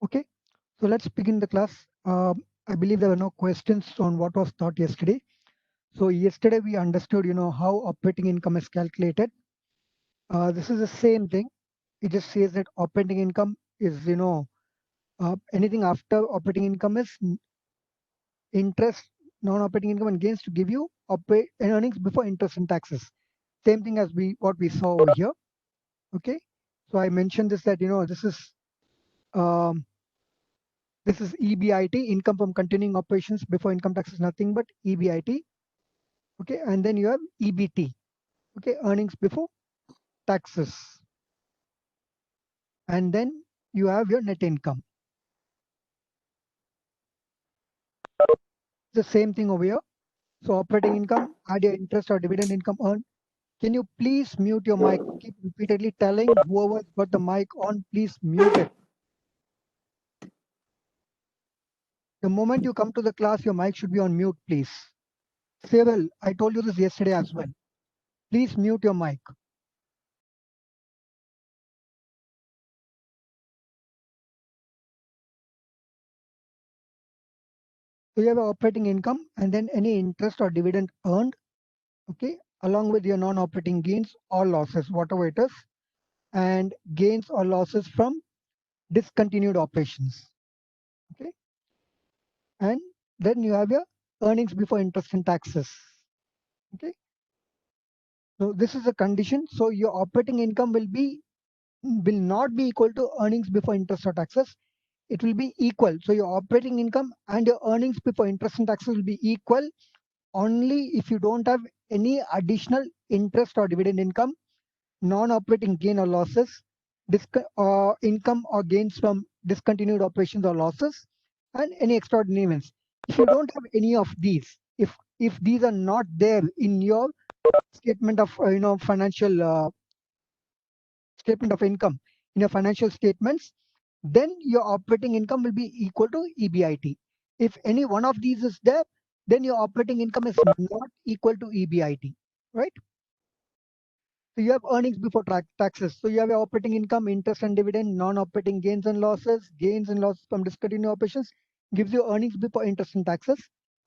Okay, so let's begin the class. I believe there were no questions on what was taught yesterday. So yesterday we understood, how operating income is calculated. This is the same thing. It just says that operating income is, anything after operating income is interest, non-operating income and gains to give you earnings before interest and taxes. Same thing as what we saw over here. Okay, so I mentioned this that um, this is EBIT, income from continuing operations before income tax is nothing but EBIT. Okay, and then you have EBT. Okay, earnings before taxes. And then you have your net income. The same thing over here. So operating income, add your interest or dividend income earned. Can you please mute your mic? Keep repeatedly telling whoever's got the mic on, please mute it. The moment you come to the class, your mic should be on mute, please. Sewell, I told you this yesterday as well. Please mute your mic. So you have operating income and then any interest or dividend earned, okay, along with your non-operating gains or losses, whatever it is, and gains or losses from discontinued operations, okay. And then you have your earnings before interest and taxes, okay. So this is a condition. So your operating income will not be equal to earnings before interest or taxes. It will be equal. So your operating income and your earnings before interest and taxes will be equal only if you don't have any additional interest or dividend income, non-operating gain or losses, income or gains from discontinued operations or losses, and any extraordinary events. If you don't have any of these, if these are not there in your statement of financial statement of income in your financial statements, then your operating income will be equal to EBIT. If any one of these is there, then your operating income is not equal to EBIT, right? So you have earnings before taxes. So you have your operating income, interest and dividend, non-operating gains and losses from discontinued operations gives you earnings before interest and taxes.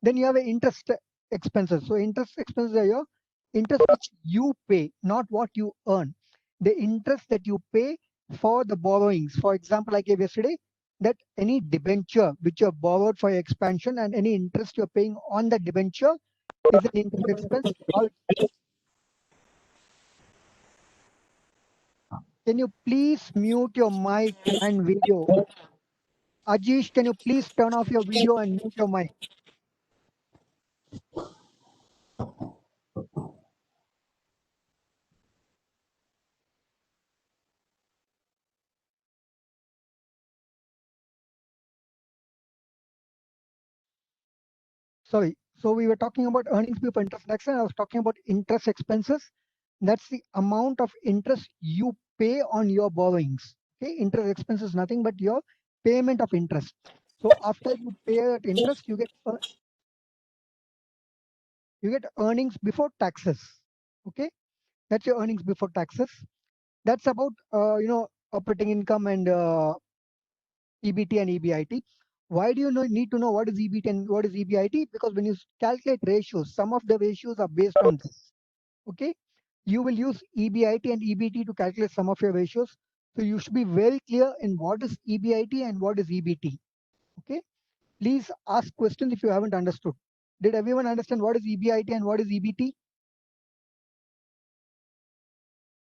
Then you have a interest expenses. So interest expenses are your interest which you pay, not what you earn. The interest that you pay for the borrowings. For example, I gave yesterday that any debenture which you have borrowed for your expansion and any interest you're paying on the debenture is an interest expense. Can you please mute your mic and video? Ajish, can you please turn off your video and mute your mic? Sorry. So we were talking about earnings before interest and taxes. I was talking about interest expenses. That's the amount of interest you pay on your borrowings. Okay, interest expense is nothing but your payment of interest. So after you pay that interest, you get earnings before taxes. Okay, that's your earnings before taxes. That's about operating income and EBT and EBIT. Why do you need to know what is EBT and what is EBIT? Because when you calculate ratios, some of the ratios are based on this. Okay, you will use EBIT and EBT to calculate some of your ratios. So you should be very clear in what is EBIT and what is EBT. Okay, please ask questions if you haven't understood. Did everyone understand what is EBIT and what is EBT?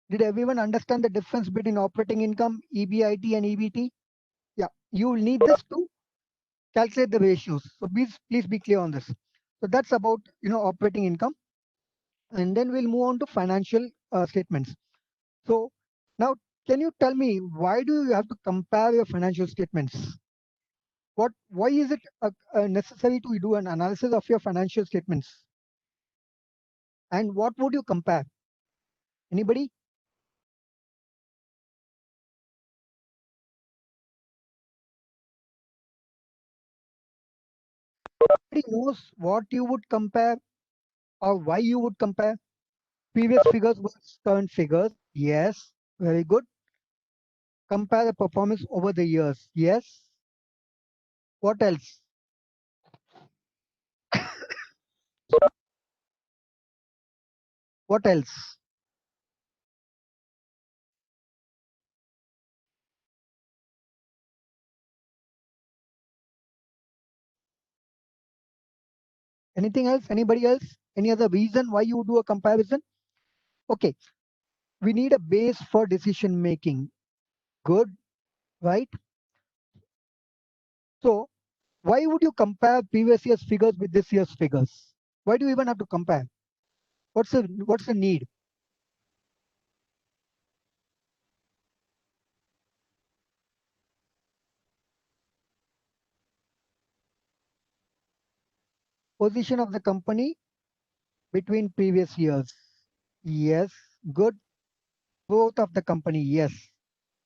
Did everyone understand the difference between operating income, EBIT and EBT? Yeah, you will need this to calculate the ratios. So please be clear on this. So that's about operating income, and then we'll move on to financial statements. So now, can you tell me why do you have to compare your financial statements? Why is it necessary to do an analysis of your financial statements? And what would you compare? Anybody? Anybody knows what you would compare or why you would compare? Previous figures versus current figures. Yes, very good. Compare the performance over the years. Yes. What else? What else? Anything else? Anybody else? Any other reason why you do a comparison? Okay, we need a base for decision making. Good, right? So why would you compare previous year's figures with this year's figures? Why do you even have to compare? What's the need? Position of the company between previous years. Yes, good. Growth of the company. Yes.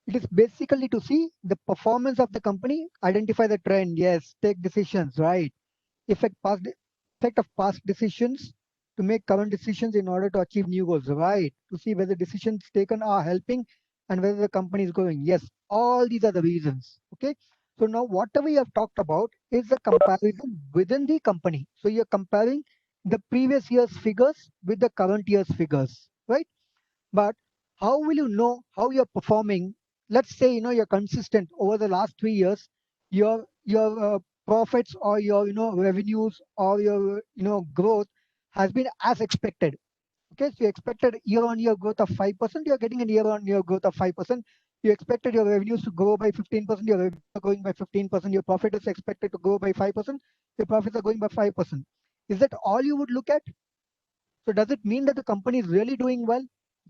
It is basically to see the performance of the company, identify the trend. Yes, take decisions, right? Effect past effect of past decisions to make current decisions in order to achieve new goals, right? To see whether decisions taken are helping and whether the company is going. Yes, all these are the reasons. Okay. So now whatever you have talked about is a comparison within the company. So you're comparing the previous year's figures with the current year's figures, right? But how will you know how you're performing? Let's say you're consistent over the last 3 years. Your profits or your revenues or your growth has been as expected. Okay, so you expected year-on-year growth of 5%. You're getting a year-on-year growth of 5%. You expected your revenues to grow by 15%. Your revenues are going by 15%. Your profit is expected to grow by 5%. Your profits are going by 5%. Is that all you would look at? So does it mean that the company is really doing well?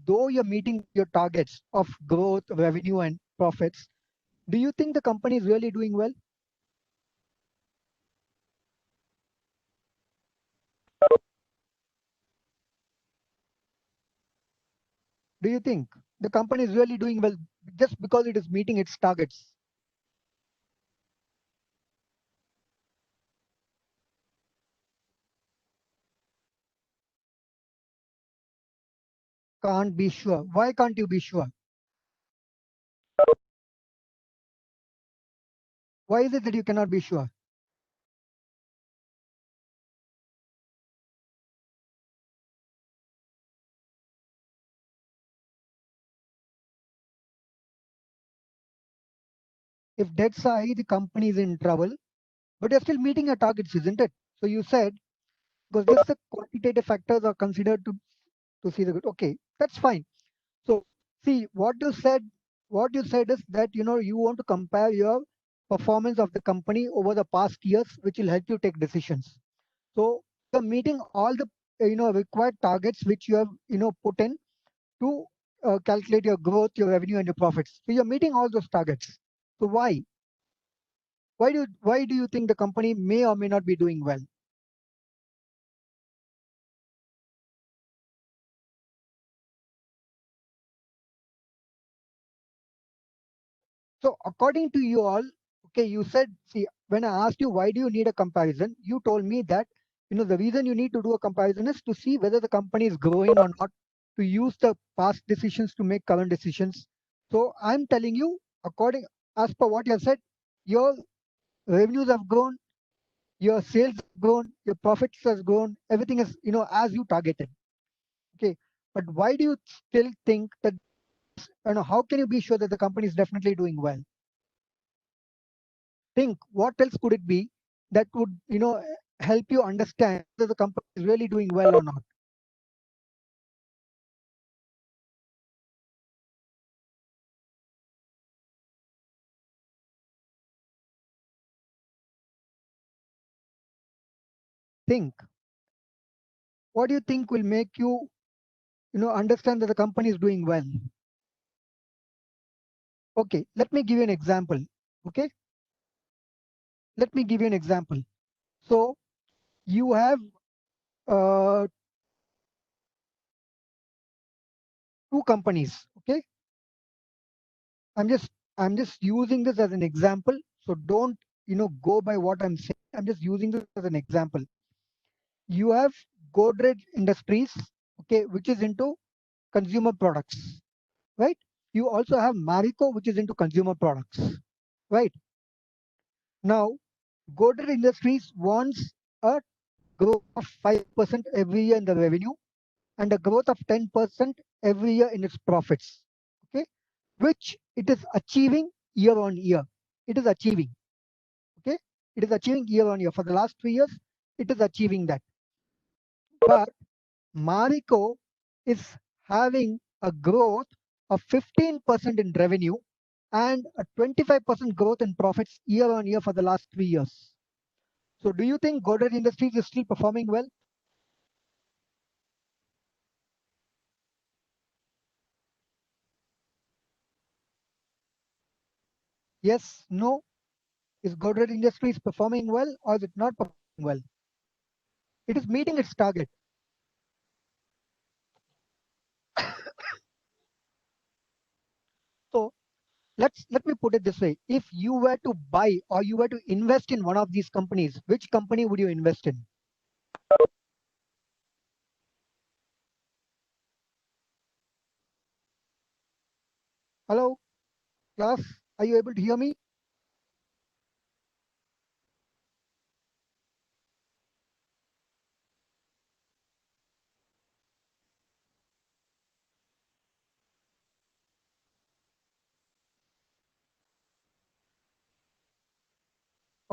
Though you're meeting your targets of growth, revenue, and profits, do you think the company is really doing well? Do you think the company is really doing well just because it is meeting its targets? Can't be sure. Why can't you be sure? Why is it that you cannot be sure? If debts are high, the company is in trouble, but you're still meeting your targets, isn't it? So you said, because just the quantitative factors are considered to see the good. Okay, that's fine. So see what you said is that you want to compare your performance of the company over the past years, which will help you take decisions. So you're meeting all the required targets which you have put in to calculate your growth, your revenue, and your profits. So you're meeting all those targets. So why do you think the company may or may not be doing well? So according to you all, okay, you said, see, when I asked you why do you need a comparison, you told me that the reason you need to do a comparison is to see whether the company is growing or not, to use the past decisions to make current decisions. So I'm telling you, according as per what you have said, your revenues have grown, your sales have grown, your profits has grown, everything is as you targeted. Okay. But why do you still think that how can you be sure that the company is definitely doing well? Think what else could it be that would help you understand whether the company is really doing well or not. Think what do you think will make you understand that the company is doing well. Okay, let me give you an example. Okay, let me give you an example. So you have uh, two companies. Okay, i'm just using this as an example, so don't go by what I'm saying. I'm just using this as an example. You have Godrej Industries, okay, which is into consumer products, right? You also have Marico, which is into consumer products, right? Now, Godrej Industries wants a growth of 5% every year in the revenue and a growth of 10% every year in its profits. Okay, which it is achieving year on year. It is achieving. Okay, it is achieving year on year. For the last 3 years, it is achieving that. But Marico is having a growth of 15% in revenue and a 25% growth in profits year on year for the last 3 years. So do you think Godrej Industries is still performing well? Yes, no. Is Godrej Industries performing well or is it not performing well? It is meeting its target. So let me put it this way. If you were to buy or you were to invest in one of these companies, which company would you invest in? Hello, class, are you able to hear me?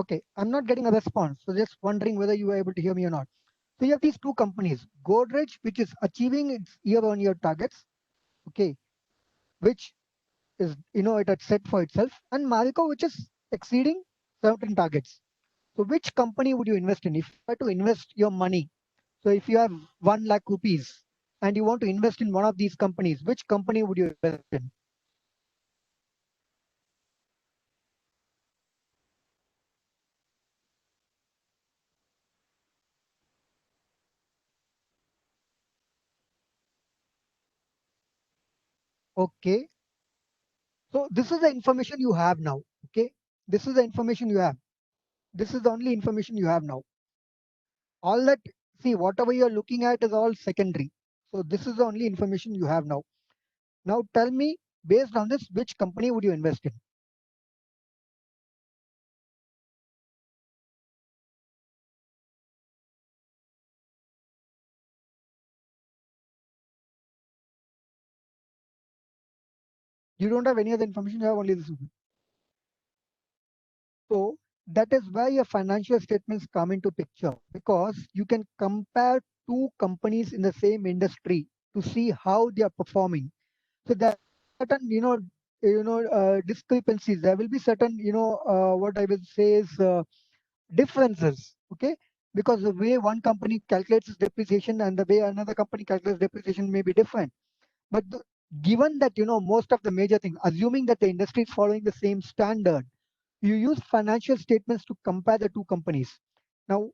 Okay, I'm not getting a response. So just wondering whether you were able to hear me or not. So you have these two companies, Godrej, which is achieving its year-on-year targets, okay, which is it had set for itself, and Marico, which is exceeding certain targets. So which company would you invest in if you were to invest your money? So if you have 1 lakh rupees and you want to invest in one of these companies, which company would you invest in? Okay. So this is the information you have now. Okay. This is the information you have. This is the only information you have now. All that, see, whatever you're looking at is all secondary. So this is the only information you have now. Now tell me, based on this, which company would you invest in? You don't have any other information, you have only this. So that is where your financial statements come into picture, because you can compare two companies in the same industry to see how they are performing. So there are certain, discrepancies. There will be certain, what I will say is differences. Okay, because the way one company calculates its depreciation and the way another company calculates depreciation may be different. But given that most of the major things, assuming that the industry is following the same standard, you use financial statements to compare the two companies. Now,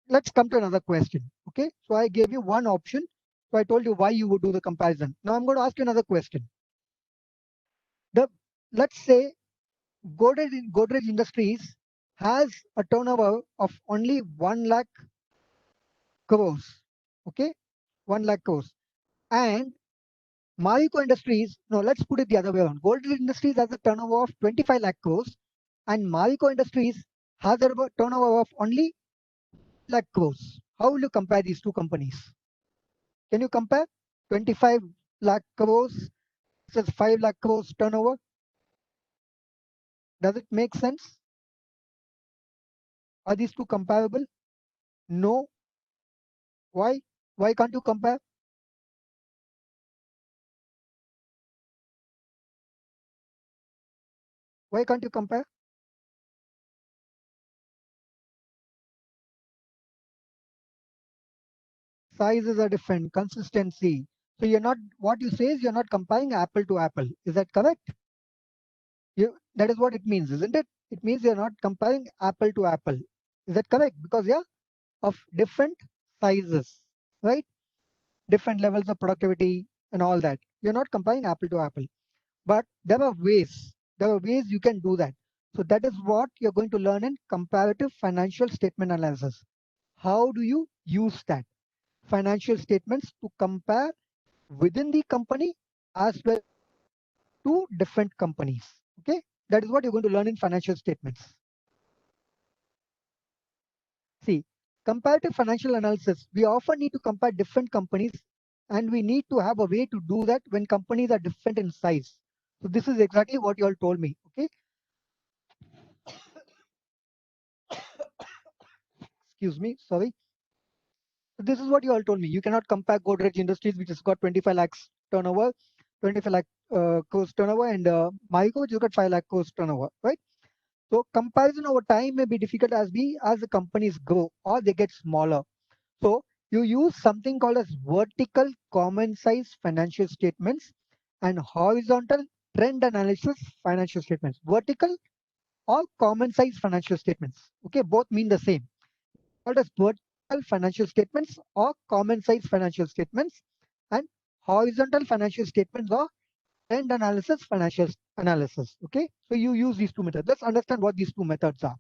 let's come to another question. Okay, so I gave you one option. So I told you why you would do the comparison. Now I'm going to ask you another question. The Let's say Godrej Industries has a turnover of only 1 lakh crores. Okay, 1 lakh crores, and Marico Industries, no, let's put it the other way around. Godrej Industries has a turnover of 25 lakh crores, and Marico Industries has a turnover of only lakh crores. How will you compare these two companies? Can you compare 25 lakh crores versus 5 lakh crores turnover? Does it make sense? Are these two comparable? No. Why? Why can't you compare? Why can't you compare? Sizes are different, consistency. So you're not, what you say is you're not comparing apple to apple. Is that correct? That is what it means, isn't it? It means you're not comparing apple to apple. Is that correct? Because yeah, of different sizes, right? Different levels of productivity and all that. You're not comparing apple to apple. But there are ways. There are ways you can do that. So that is what you're going to learn in comparative financial statement analysis. How do you use that? Financial statements to compare within the company as well to different companies. Okay, that is what you're going to learn in financial statements. See, comparative financial analysis, we often need to compare different companies, and we need to have a way to do that when companies are different in size. So this is exactly what you all told me. Okay, excuse me, sorry. So this is what you all told me. You cannot compare Godrej Industries, which has got 25 lakhs turnover, 25 lakh crores turnover, and Marico, which has got 5 lakh crores turnover, right? So comparison over time may be difficult as the companies grow or they get smaller. So you use something called as vertical common size financial statements and horizontal trend analysis financial statements. Vertical or common size financial statements. Okay, both mean the same. Called as vertical financial statements or common size financial statements, and horizontal financial statements or trend analysis financial analysis. Okay, so you use these two methods. Let's understand what these two methods are.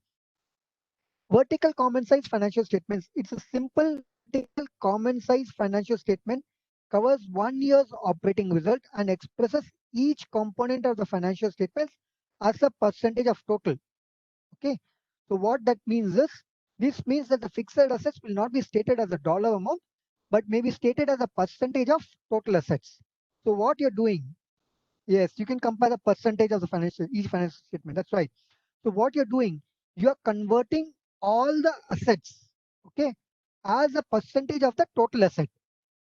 Vertical common size financial statements. It's a simple vertical common size financial statement, covers 1 year's operating result and expresses each component of the financial statements as a percentage of total. Okay. So what that means is, this means that the fixed assets will not be stated as a dollar amount, but may be stated as a percentage of total assets. So what you're doing, yes, you can compare the percentage of the each financial statement. That's right. So what you're doing, you're converting all the assets, okay, as a percentage of the total asset,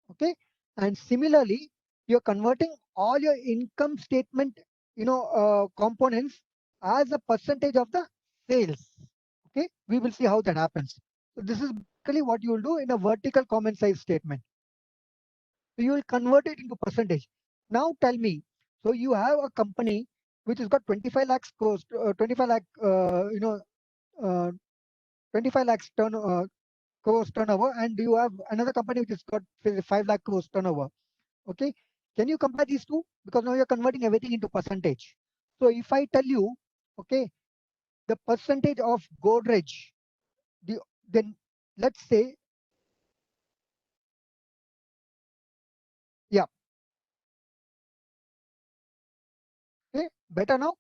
okay. And similarly, you're converting all your income statement, components as a percentage of the sales, okay. We will see how that happens. So this is basically what you will do in a vertical common size statement. So you will convert it into percentage. Now tell me, so you have a company which has got 25 lakhs cost, 25 lakh, uh, 25 lakhs crores turnover, and you have another company which has got 5 lakh crores turnover. Okay, can you compare these two? Because now you're converting everything into percentage. So if I tell you, okay, the percentage of Godrej, the, then let's say, yeah, okay, better now.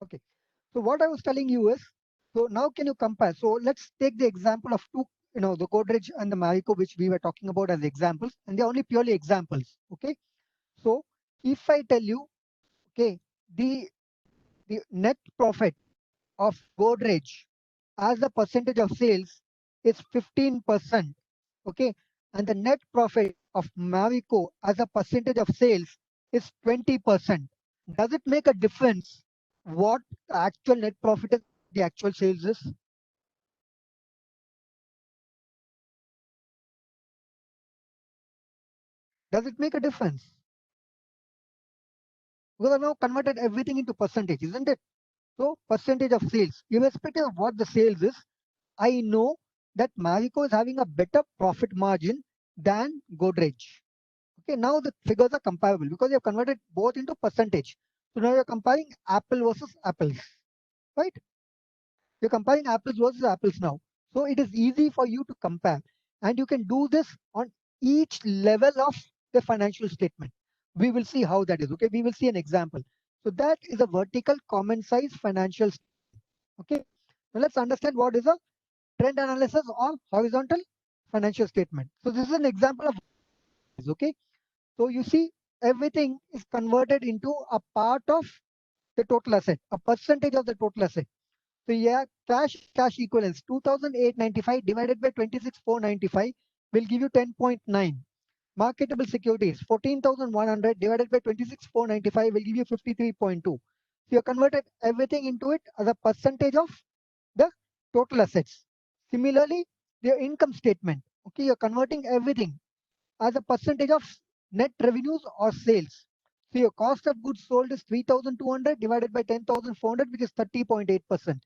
Okay, so what I was telling you is, so now can you compare? So let's take the example of two, the Godrej and the Marico, which we were talking about as examples, and they're only purely examples. Okay, so if I tell you, okay, the net profit of Godrej as a percentage of sales is 15%. Okay, and the net profit of Marico as a percentage of sales is 20%. Does it make a difference what the actual net profit is, the actual sales is? Does it make a difference? Because I've now converted everything into percentage, isn't it? So percentage of sales, irrespective of what the sales is, I know that Marico is having a better profit margin than Godrej. Okay, now the figures are comparable because you have converted both into percentage. So now you're comparing apple versus apples, right? You're comparing apples versus apples now. So it is easy for you to compare. And you can do this on each level of the financial statement. We will see how that is. Okay, we will see an example. So that is a vertical common size financial. Okay, now let's understand what is a trend analysis or horizontal financial statement. So this is an example of, okay. So you see, everything is converted into a part of the total asset, a percentage of the total asset. So yeah, cash equivalents 2,895 divided by 26,495 will give you 10.9. Marketable securities 14,100 divided by 26,495 will give you 53.2. So you converted everything into it as a percentage of the total assets. Similarly, the income statement. Okay, you're converting everything as a percentage of net revenues or sales. So your cost of goods sold is 3,200 divided by 10,400, which is 30.8%.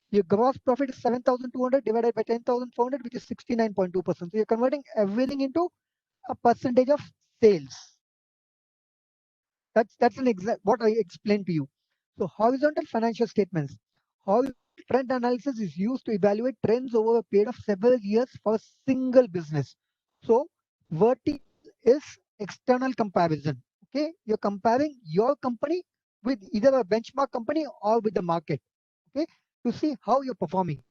Your gross profit is 7,200 divided by 10,400, which is 69.2%. So you're converting everything into a percentage of sales. That's an exact what I explained to you. So horizontal financial statements. Horizontal trend analysis is used to evaluate trends over a period of several years for a single business. So vertical is external comparison. Okay, you're comparing your company with either a benchmark company or with the market. okay, to see how you're performing.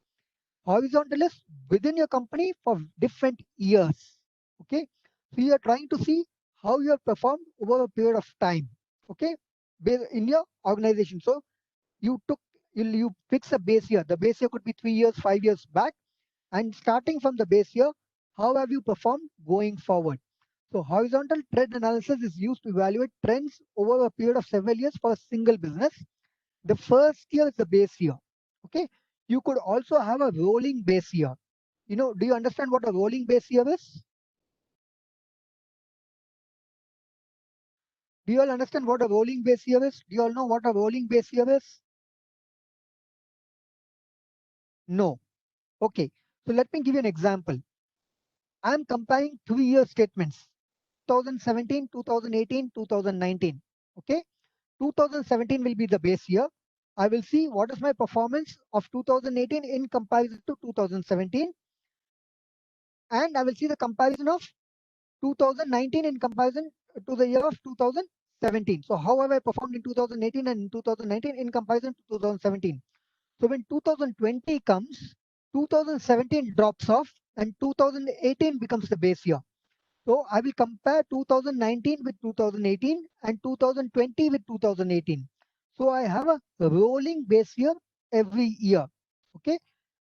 Horizontal is within your company for different years. Okay, so you are trying to see how you have performed over a period of time. Okay, in your organization. So you took you fix a base year. The base year could be 3 years, 5 years back, and starting from the base year, how have you performed going forward? So horizontal trend analysis is used to evaluate trends over a period of several years for a single business. The first year is the base year. Okay. You could also have a rolling base year. Do you understand what a rolling base year is? Do you all understand what a rolling base year is? Do you all know what a rolling base year is? No. Okay. So let me give you an example. I'm comparing 3 year statements, 2017, 2018, 2019. Okay. 2017 will be the base year. I will see what is my performance of 2018 in comparison to 2017. And I will see the comparison of 2019 in comparison to the year of 2017. So how have I performed in 2018 and in 2019 in comparison to 2017? So when 2020 comes, 2017 drops off and 2018 becomes the base year. So I will compare 2019 with 2018 and 2020 with 2018. So I have a rolling base year every year. Okay.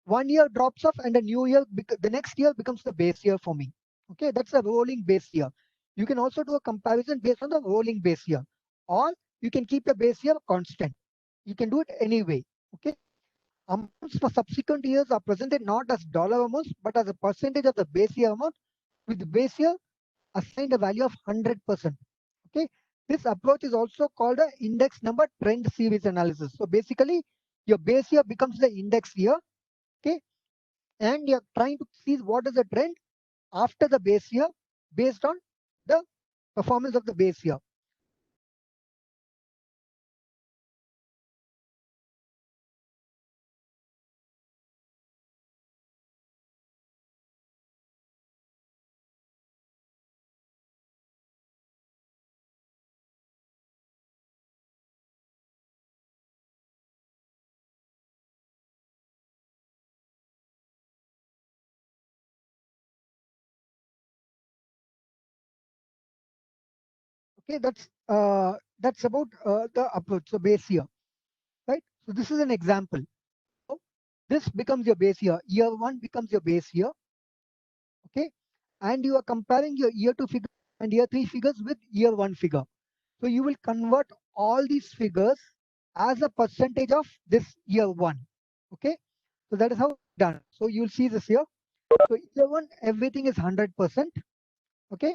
1 year drops off and a new year, the next year becomes the base year for me. Okay. That's a rolling base year. You can also do a comparison based on the rolling base year, or you can keep your base year constant. You can do it anyway. Okay. Amounts for subsequent years are presented not as dollar amounts, but as a percentage of the base year amount, with the base year assigned a value of 100%. Okay, this approach is also called a index number trend series analysis. So basically, your base year becomes the index year. Okay, and you're trying to see what is the trend after the base year based on the performance of the base year. Okay, that's about the approach. So base year, right? So this is an example. So this becomes your base year. Year one becomes your base year. Okay, and you are comparing your year two figure and year three figures with year one figure. So you will convert all these figures as a percentage of this year one. Okay, so that is how it's done. So you'll see this here. So year one, everything is 100%. Okay,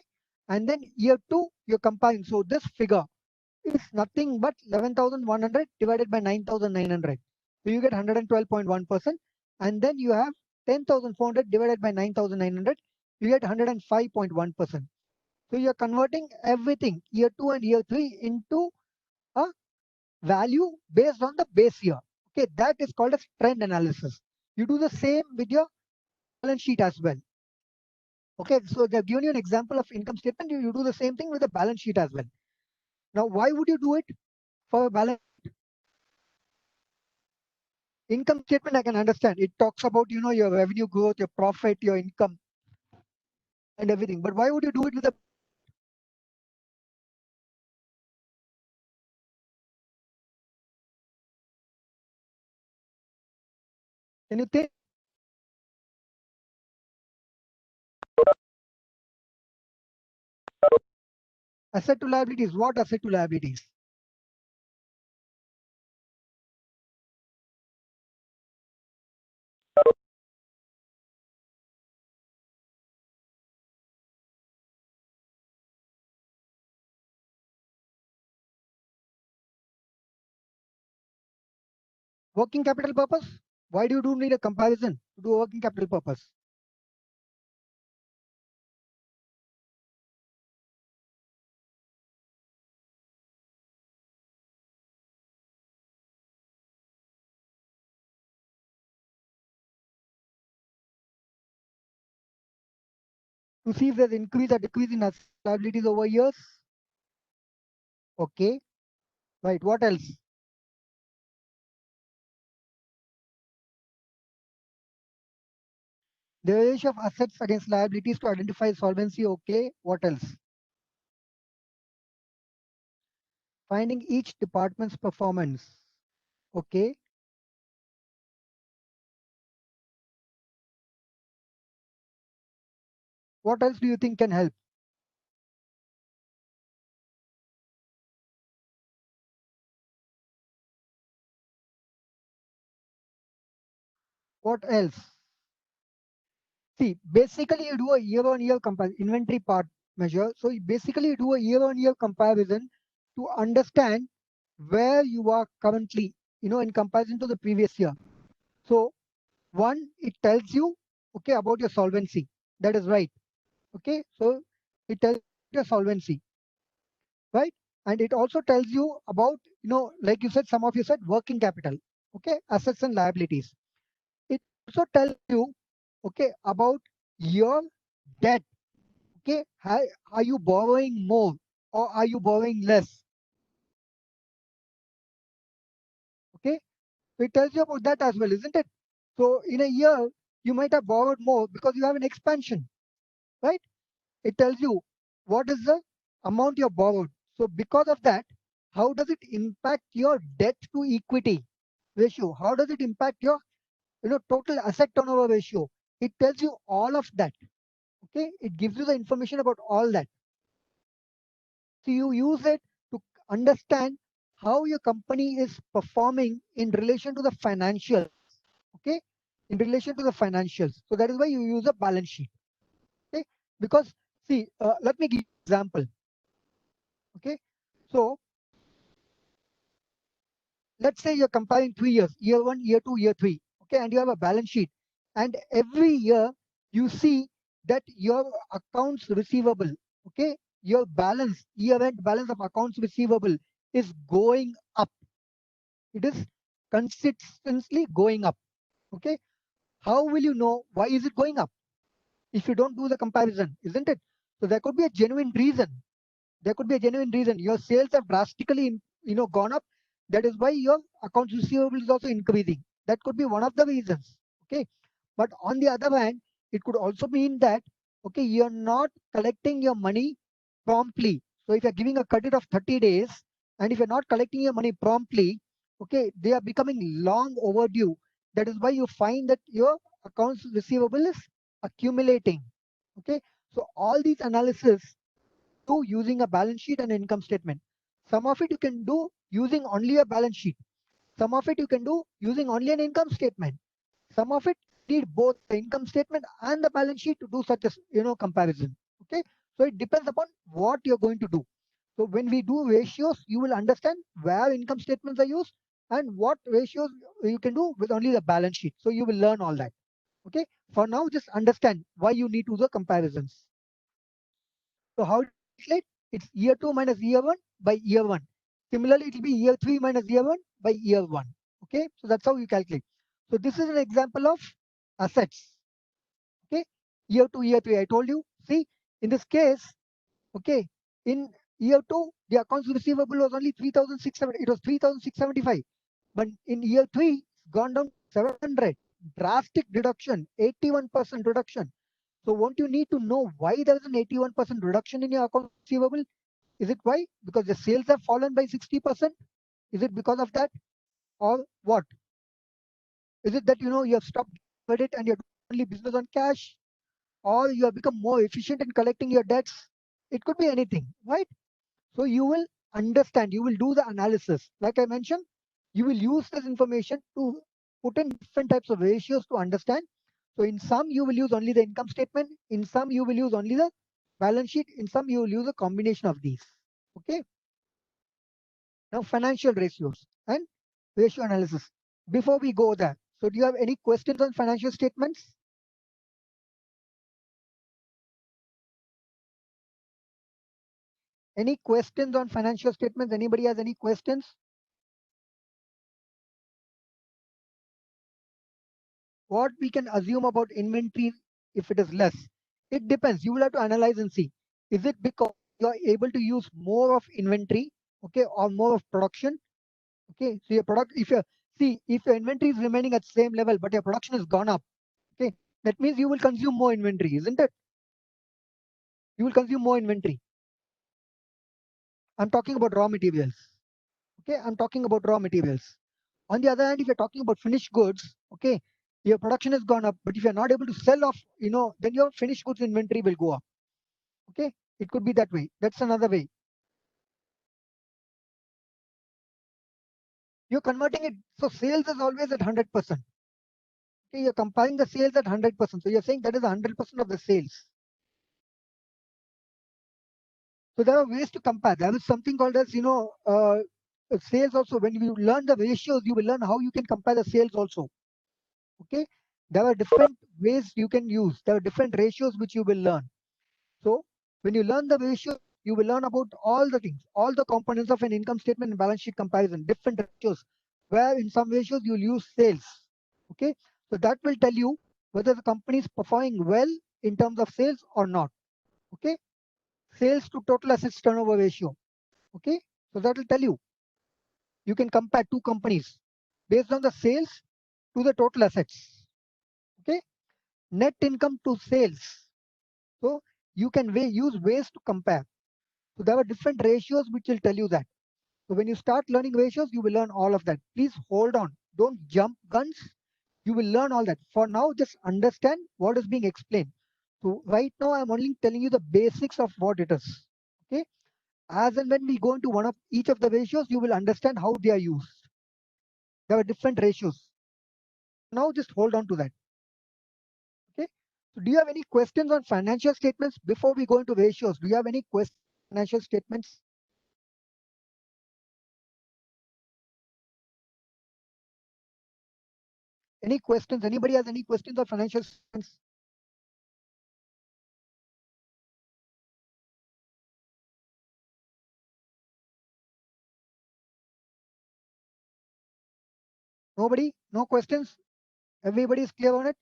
and then year two, you're comparing. So this figure is nothing but 11,100 divided by 9,900. So you get 112.1%. And then you have 10,400 divided by 9,900. You get 105.1%. So you're converting everything, year two and year three, into a value based on the base year. Okay, that is called as trend analysis. You do the same with your balance sheet as well. Okay, so they've given you an example of income statement. You do the same thing with the balance sheet as well. Now, why would you do it for a balance income statement? I can understand. It talks about your revenue growth, your profit, your income, and everything. But why would you do it with a? Can you think? Asset to liabilities. What asset to liabilities? Working capital purpose. Why do you do need a comparison to do a working capital purpose? To see if there's increase or decrease in asset liabilities over years. Okay. Right. What else? The ratio of assets against liabilities to identify solvency. Okay, what else? Finding each department's performance. Okay, what else do you think can help? What else? See, basically you do a year-on-year comparison, inventory part measure. So basically you do a year-on-year comparison to understand where you are currently, in comparison to the previous year. So one, it tells you, okay, about your solvency. That is right. Okay, so it tells your solvency, right? And it also tells you about, like you said, some of you said working capital, okay, assets and liabilities. It also tells you, okay, about your debt. Okay, are you borrowing more or are you borrowing less? Okay, so it tells you about that as well, isn't it? So in a year, you might have borrowed more because you have an expansion, right? It tells you what is the amount you have borrowed. So because of that, how does it impact your debt to equity ratio? How does it impact your total asset turnover ratio? It tells you all of that. Okay, it gives you the information about all that. So you use it to understand how your company is performing in relation to the financials. Okay, in relation to the financials. So that is why you use a balance sheet. Okay, because see, let me give you an example. Okay, so let's say you're comparing 3 years, year one, year two, year three. Okay, and you have a balance sheet, and every year you see that your accounts receivable, okay, your balance, year-end balance of accounts receivable is going up. It is consistently going up. Okay, how will you know why is it going up if you don't do the comparison, isn't it? So there could be a genuine reason. There could be a genuine reason. Your sales have drastically, gone up. That is why your accounts receivable is also increasing. That could be one of the reasons. Okay, but on the other hand, it could also mean that, okay, you're not collecting your money promptly. So if you're giving a credit of 30 days, and if you're not collecting your money promptly, okay, they are becoming long overdue. That is why you find that your accounts receivable is accumulating. Okay, so all these analysis do using a balance sheet and income statement. Some of it you can do using only a balance sheet. Some of it you can do using only an income statement. Some of it need both the income statement and the balance sheet to do such a comparison. Okay, so it depends upon what you're going to do. So when we do ratios, you will understand where income statements are used and what ratios you can do with only the balance sheet. So you will learn all that. Okay, for now just understand why you need to do the comparisons. So how do you calculate? It's year 2 minus year 1 by year 1. Similarly, it will be year 3 minus year 1 by year 1. Okay, so that's how you calculate. So this is an example of assets. Okay, year 2, year 3. I told you. See, in this case, okay, in year 2, the accounts receivable was only 3,670. It was 3,675. But in year 3, it's gone down 700. Drastic reduction, 81% reduction. So won't you need to know why there is an 81% reduction in your accounts receivable? Is it why? Because the sales have fallen by 60%? Is it because of that? Or what? Is it that you have stopped credit and you're doing only business on cash? Or you have become more efficient in collecting your debts? It could be anything, right? So you will understand, you will do the analysis. Like I mentioned, you will use this information to put in different types of ratios to understand. So in some, you will use only the income statement. In some, you will use only the balance sheet. In some, you will use a combination of these. Okay. Now, financial ratios and ratio analysis. Before we go there, so do you have any questions on financial statements? Any questions on financial statements? Anybody has any questions? What we can assume about inventory if it is less? It depends. You will have to analyze and see. Is it because you are able to use more of inventory, okay, or more of production? Okay, so your product, if your inventory is remaining at same level, but your production has gone up, okay, That means you will consume more inventory, isn't it? You will consume more inventory. I'm talking about raw materials. Okay, I'm talking about raw materials. On the other hand, if you're talking about finished goods, okay, your production has gone up, but if you're not able to sell off, then your finished goods inventory will go up. Okay, it could be that way. That's another way. You're converting it. So sales is always at 100%. Okay, you're comparing the sales at 100%. So you're saying that is 100% of the sales. So there are ways to compare. There is something called as, sales also. When you learn the ratios, you will learn how you can compare the sales also. Okay, there are different ways you can use. There are different ratios which you will learn. So when you learn the ratio, you will learn about all the things, all the components of an income statement and balance sheet comparison, different ratios, where in some ratios you'll use sales. Okay, so that will tell you whether the company is performing well in terms of sales or not. Okay, sales to total assets turnover ratio. Okay, so that will tell you. You can compare two companies based on the sales to the total assets. Okay, net income to sales. So you can use ways to compare. So there are different ratios which will tell you that. So when you start learning ratios, you will learn all of that. Please hold on. Don't jump guns. You will learn all that. For now, just understand what is being explained. So right now, I'm only telling you the basics of what it is. Okay. As and when we go into one of each of the ratios, you will understand how they are used. There are different ratios. Now just hold on to that. Okay. So do you have any questions on financial statements before we go into ratios? Do you have any questions on financial statements? Any questions? Anybody has any questions on financial statements? Nobody? No questions? Everybody is clear on it?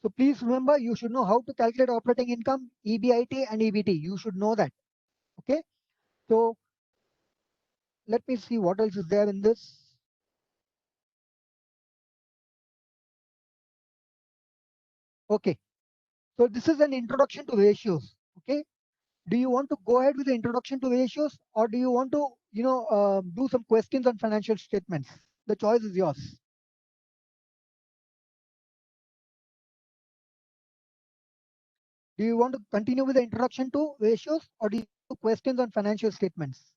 So please remember, you should know how to calculate operating income, EBIT and EBT. You should know that. Okay. So let me see what else is there in this. Okay. So this is an introduction to ratios. Okay. Do you want to go ahead with the introduction to ratios, or do you want to, do some questions on financial statements? The choice is yours. Do you want to continue with the introduction to ratios, or do you have questions on financial statements?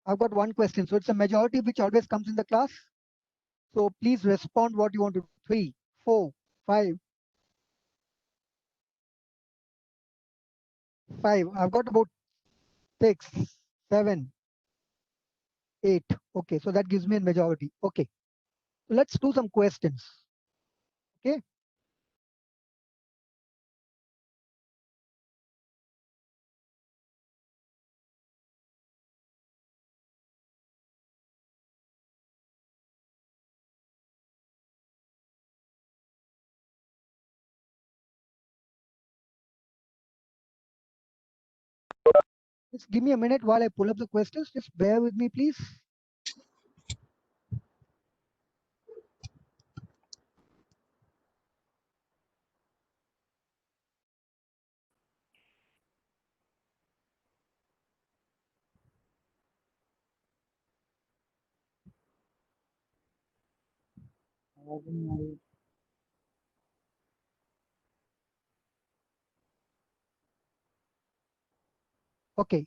I've got one question. So it's a majority which always comes in the class. So please respond what you want to do. 3, 4, 5, 5. I've got about 6, 7, 8. Okay, so that gives me a majority. Okay, so let's do some questions. Okay. Just give me a minute while I pull up the questions. Just bear with me, please. Okay.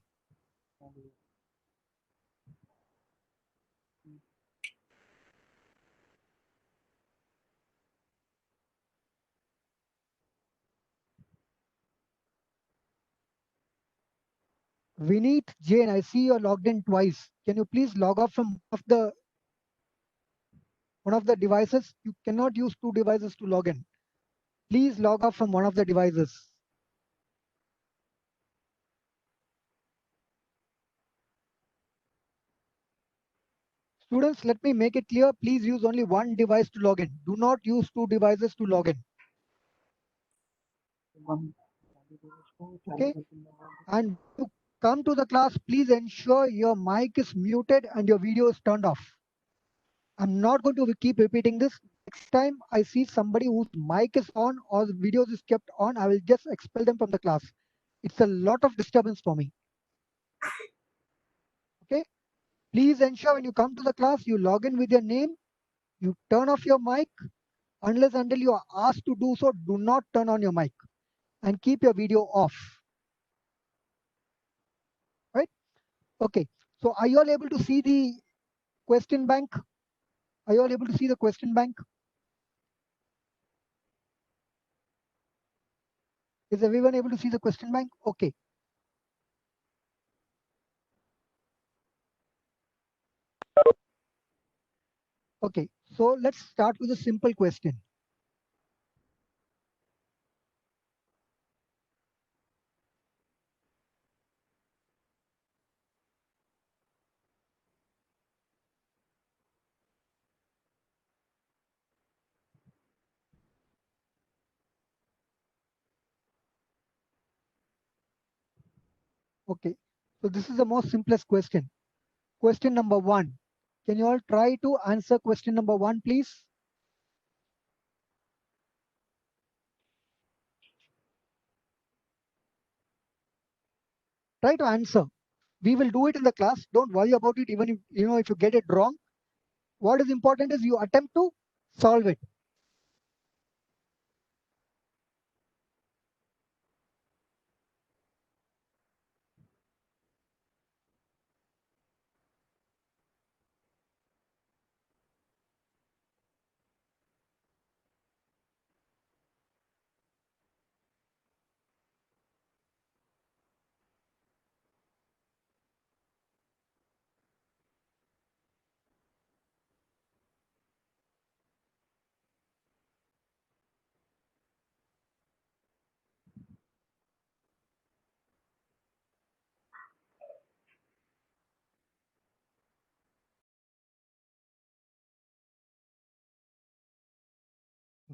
Vineet Jain, I see you're logged in twice. Can you please log off from one of the devices? You cannot use two devices to log in. Please log off from one of the devices. Students, let me make it clear. Please use only one device to log in. Do not use two devices to log in. Okay. And to come to the class, please ensure your mic is muted and your video is turned off. I'm not going to keep repeating this. Next time I see somebody whose mic is on or the videos is kept on, I will just expel them from the class. It's a lot of disturbance for me. Okay. Please ensure when you come to the class, you log in with your name, you turn off your mic. Unless until you are asked to do so, do not turn on your mic and keep your video off. Right? Okay. So are you all able to see the question bank? Are you all able to see the question bank? Is everyone able to see the question bank? Okay. Okay. So let's start with a simple question. Okay. So this is the most simplest question. Question number 1. Can you all try to answer question number 1, please? Try to answer. We will do it in the class. Don't worry about it even if you get it wrong. What is important is you attempt to solve it.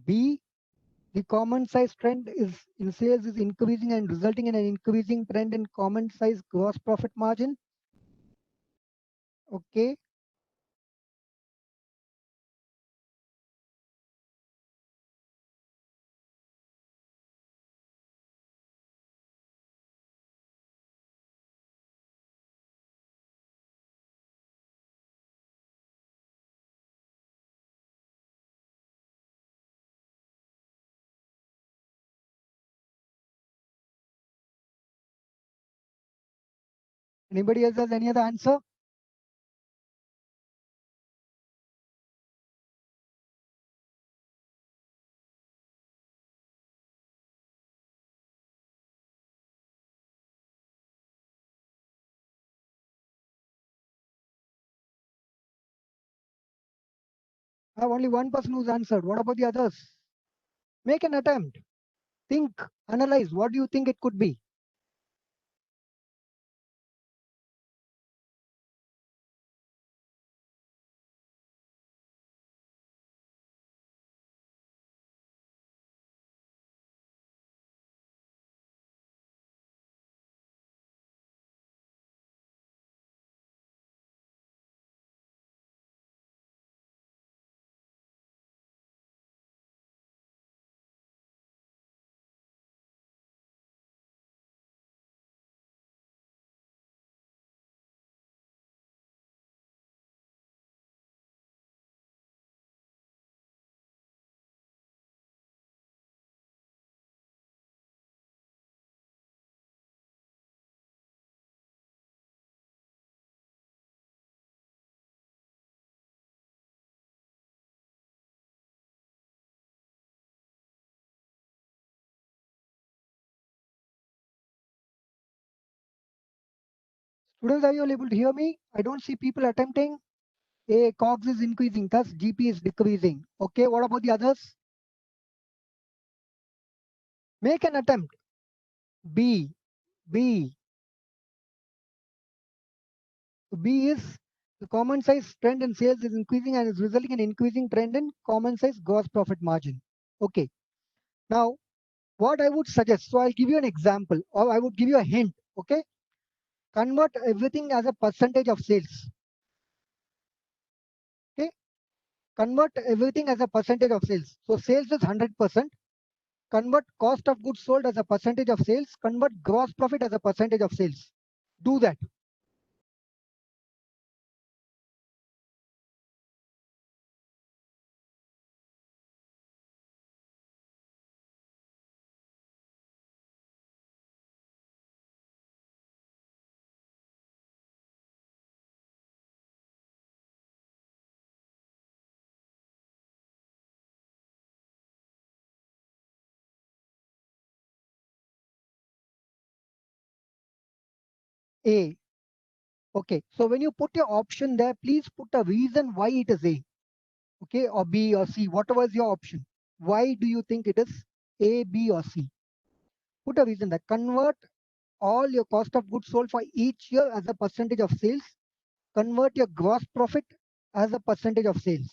B, the common size trend is in sales is increasing and resulting in an increasing trend in common size gross profit margin. Okay. Anybody else has any other answer? I have only one person who's answered. What about the others? Make an attempt. Think, analyze. What do you think it could be? Students, are you all able to hear me? I don't see people attempting. A, COGS is increasing, thus GP is decreasing. Okay, what about the others? Make an attempt. B. B. B is the common size trend in sales is increasing and is resulting in increasing trend in common size gross profit margin. Okay. Now, what I would suggest, so I'll give you an example or I would give you a hint. Okay. Convert everything as a percentage of sales. Okay. convert everything as a percentage of sales. So sales is 100%. Convert cost of goods sold as a percentage of sales. Convert gross profit as a percentage of sales. Do that. A. Okay. So when you put your option there, please put a reason why it is A. Okay. Or B or C, whatever is your option. Why do you think it is A, B or C? Put a reason that convert all your cost of goods sold for each year as a percentage of sales. Convert your gross profit as a percentage of sales.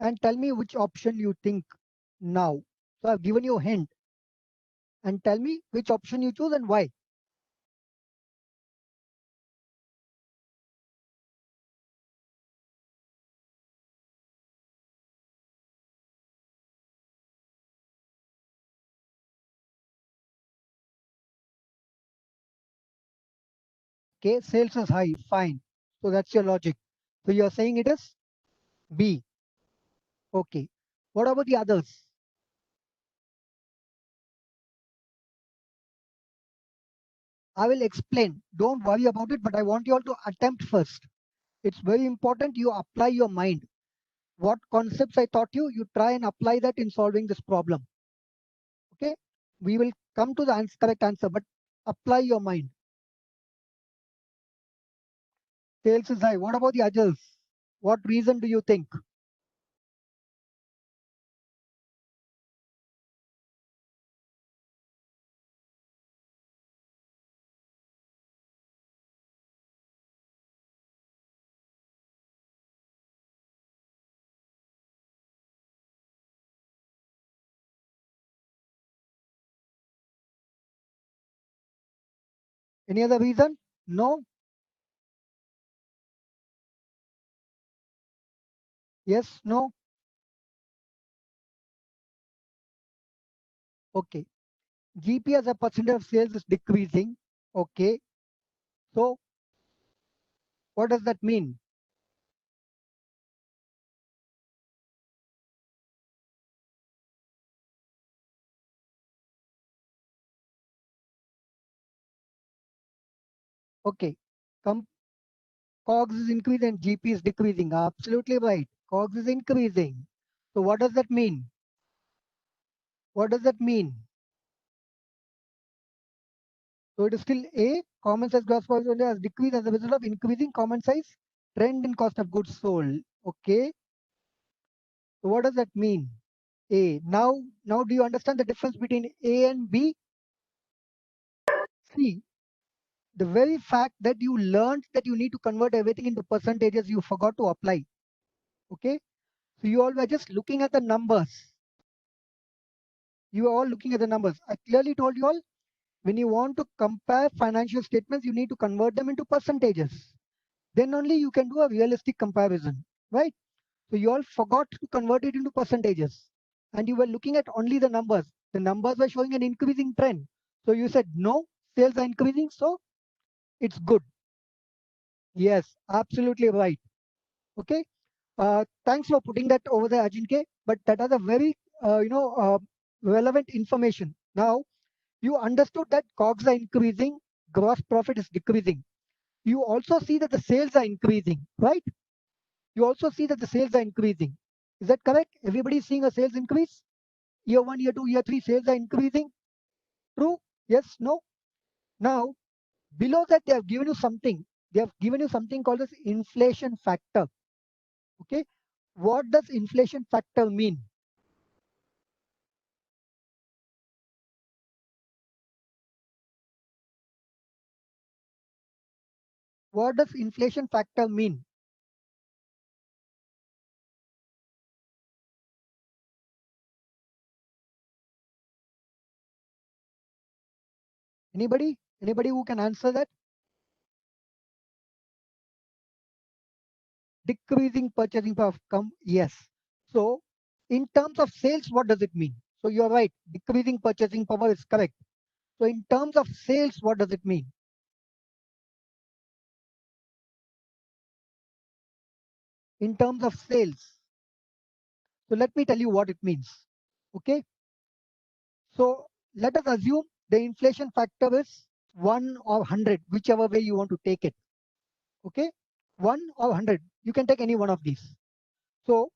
And tell me which option you think now. So I've given you a hint. And tell me which option you choose and why. Okay, sales is high, fine. So that's your logic. So you're saying it is B. Okay. What about the others? I will explain. Don't worry about it, but I want you all to attempt first. It's very important you apply your mind. What concepts I taught you, you try and apply that in solving this problem. Okay? We will come to the correct answer, but apply your mind. Sales is high. What about the others? What reason do you think? Any other reason? No? Yes? No? Okay. GP as a percentage of sales is decreasing. Okay. So what does that mean? Okay. Com COGS is increasing and GP is decreasing. Absolutely right. COGS is increasing. So what does that mean? What does that mean? So it is still A, common size gross profit has decreased as a result of increasing common size trend in cost of goods sold. Okay. So what does that mean? A. Now do you understand the difference between A and B? See, the very fact that you learned that you need to convert everything into percentages, you forgot to apply. Okay. So you all were just looking at the numbers. You are all looking at the numbers. I clearly told you all, when you want to compare financial statements, you need to convert them into percentages. Then only you can do a realistic comparison, right? So you all forgot to convert it into percentages. And you were looking at only the numbers. The numbers were showing an increasing trend. So you said, no, sales are increasing, so it's good. Yes, absolutely right. Okay. Thanks for putting that over there, Ajinkya. But that is a very, relevant information. Now, you understood that COGS are increasing, gross profit is decreasing. You also see that the sales are increasing, right? You also see that the sales are increasing. Is that correct? Everybody is seeing a sales increase? Year one, year two, year three, sales are increasing. True? Yes? No? Now, below that, they have given you something. They have given you something called as inflation factor. Okay? What does inflation factor mean? What does inflation factor mean? Anybody? Anybody who can answer that? Decreasing purchasing power come, yes. So in terms of sales, what does it mean? So you're right, decreasing purchasing power is correct. So in terms of sales, what does it mean? In terms of sales, so let me tell you what it means. Okay, so let us assume the inflation factor is 1 or 100, whichever way you want to take it. Okay, 1 or 100, you can take any one of these. So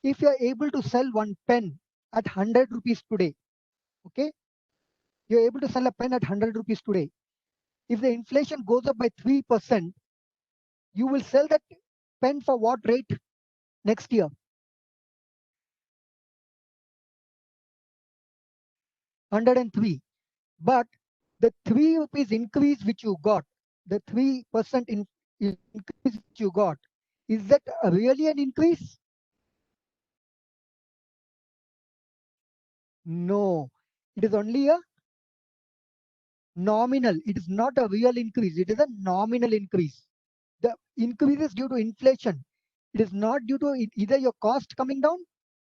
if you're able to sell one pen at 100 rupees today, okay, you're able to sell a pen at 100 rupees today. If the inflation goes up by 3%, you will sell that pen for what rate next year? 103. But the 3 rupees increase which you got, the 3% increase which you got, is that really an increase? No, it is only a nominal. It is not a real increase. It is a nominal increase. The increase is due to inflation. It is not due to either your cost coming down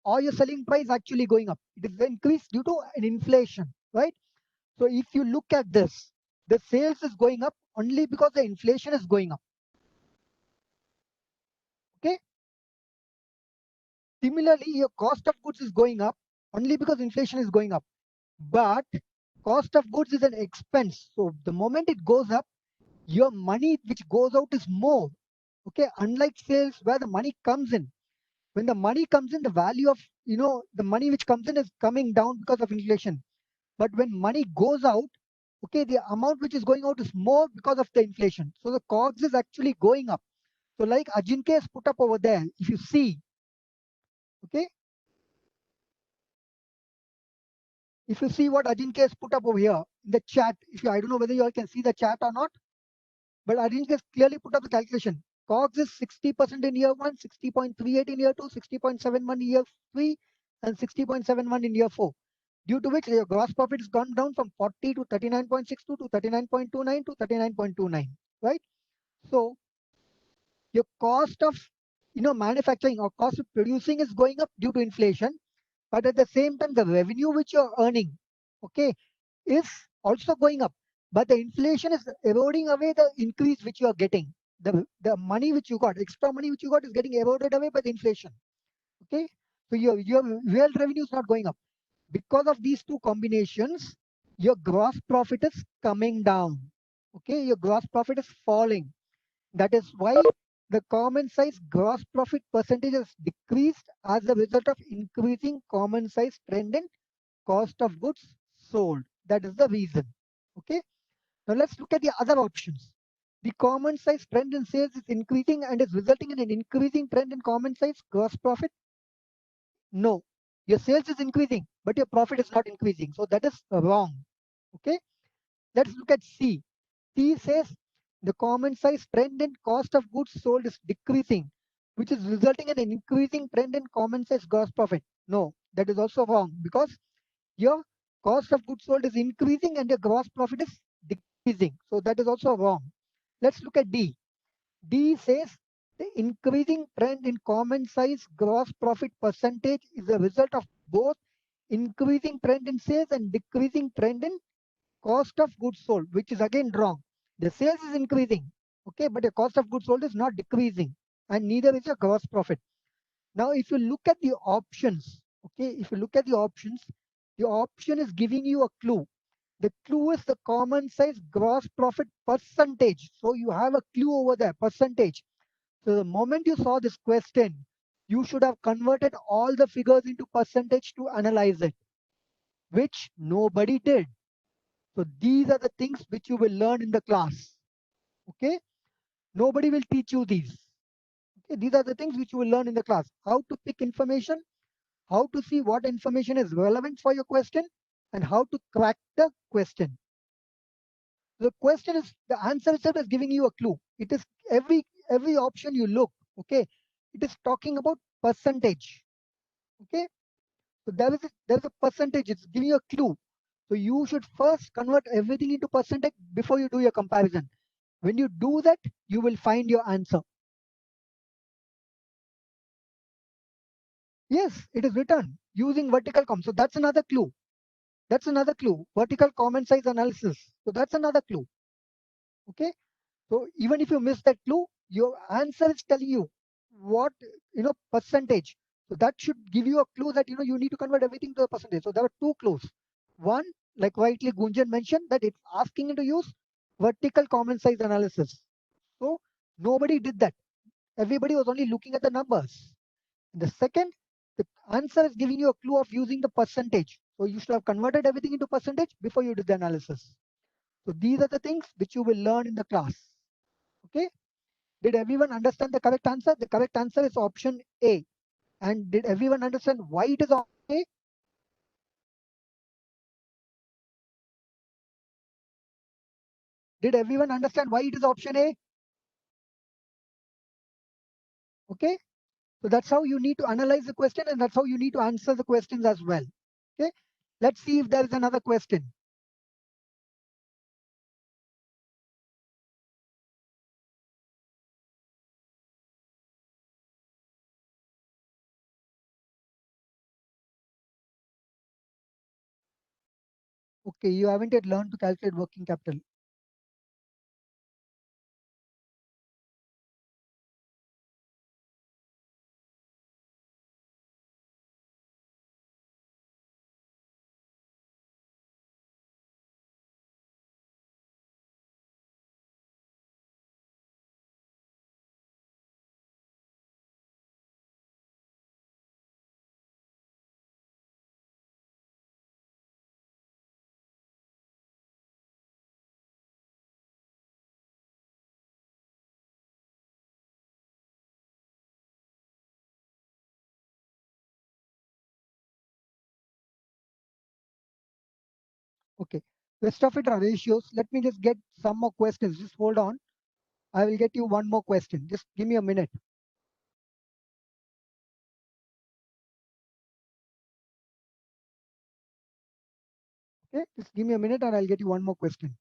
or your selling price actually going up. It is the increase due to an inflation, right? So if you look at this, the sales is going up only because the inflation is going up. Okay. Similarly, your cost of goods is going up only because inflation is going up. But cost of goods is an expense. So the moment it goes up, your money which goes out is more. Okay. Unlike sales where the money comes in. When the money comes in, the value of the money which comes in is coming down because of inflation. But when money goes out, okay, the amount which is going out is more because of the inflation. So the COGS is actually going up. So like Ajinkya has put up over there, if you see, okay, if you see what Ajinkya has put up over here in the chat, I don't know whether you all can see the chat or not, but Ajinkya has clearly put up the calculation. COGS is 60% in year 1, 60.38 in year 2, 60.71 in year 3, and 60.71 in year 4. Due to which your gross profit has gone down from 40 to 39.62 to 39.29 to 39.29, right? So your cost of manufacturing or cost of producing is going up due to inflation, but at the same time the revenue which you're earning, okay, is also going up, but the inflation is eroding away the increase which you are getting. The money which you got, extra money which you got, is getting eroded away by the inflation. Okay, so your real revenue is not going up. Because of these two combinations, your gross profit is coming down. Okay, your gross profit is falling. That is why the common size gross profit percentage has decreased as a result of increasing common size trend in cost of goods sold. That is the reason. Okay, now let's look at the other options. The common size trend in sales is increasing and is resulting in an increasing trend in common size gross profit. No, your sales is increasing, but your profit is not increasing. So that is wrong. Okay, let's look at C. C says the common size trend in cost of goods sold is decreasing, which is resulting in an increasing trend in common size gross profit. No, that is also wrong because your cost of goods sold is increasing and your gross profit is decreasing. So that is also wrong. Let's look at D. D says the increasing trend in common size gross profit percentage is a result of both increasing trend in sales and decreasing trend in cost of goods sold, which is again wrong. The sales is increasing, okay, but the cost of goods sold is not decreasing, and neither is your gross profit. Now, if you look at the options, okay, if you look at the option is giving you a clue. The clue is the common size gross profit percentage. So you have a clue over there, percentage. So the moment you saw this question, you should have converted all the figures into percentage to analyze it, which nobody did. So these are the things which you will learn in the class. Okay, nobody will teach you these. Okay, these are the things which you will learn in the class. How to pick information, how to see what information is relevant for your question, and how to crack the question. The question is, the answer itself is giving you a clue. It is every option you look, okay, it is talking about percentage. Okay, so there is a percentage. It's giving you a clue. So you should first convert everything into percentage before you do your comparison. When you do that, you will find your answer. Yes, it is written using vertical com. So that's another clue. That's another clue. Vertical common size analysis. So that's another clue. Okay. So even if you miss that clue, your answer is telling you what percentage. So that should give you a clue that you need to convert everything to a percentage. So there are two clues. One, like rightly Gunjan mentioned, that it's asking you to use vertical common size analysis. So nobody did that. Everybody was only looking at the numbers. And the second, the answer is giving you a clue of using the percentage. So you should have converted everything into percentage before you did the analysis. So these are the things which you will learn in the class. Okay. Did everyone understand the correct answer? The correct answer is option A. And did everyone understand why it is option A? Did everyone understand why it is option A? Okay. So that's how you need to analyze the question and that's how you need to answer the questions as well. Okay. Let's see if there is another question. Okay. You haven't yet learned to calculate working capital. Okay. Rest of it are ratios. Let me just get some more questions. Just hold on. I will get you one more question. Just give me a minute. Okay. Just give me a minute and I'll get you one more question.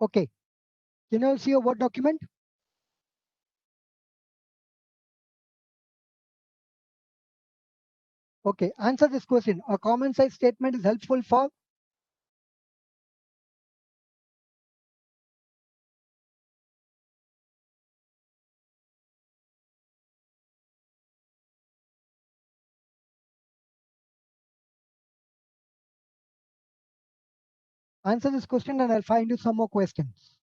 Okay. Can you see a Word document? Okay. Answer this question. A common size statement is helpful for. Answer this question and I'll find you some more questions.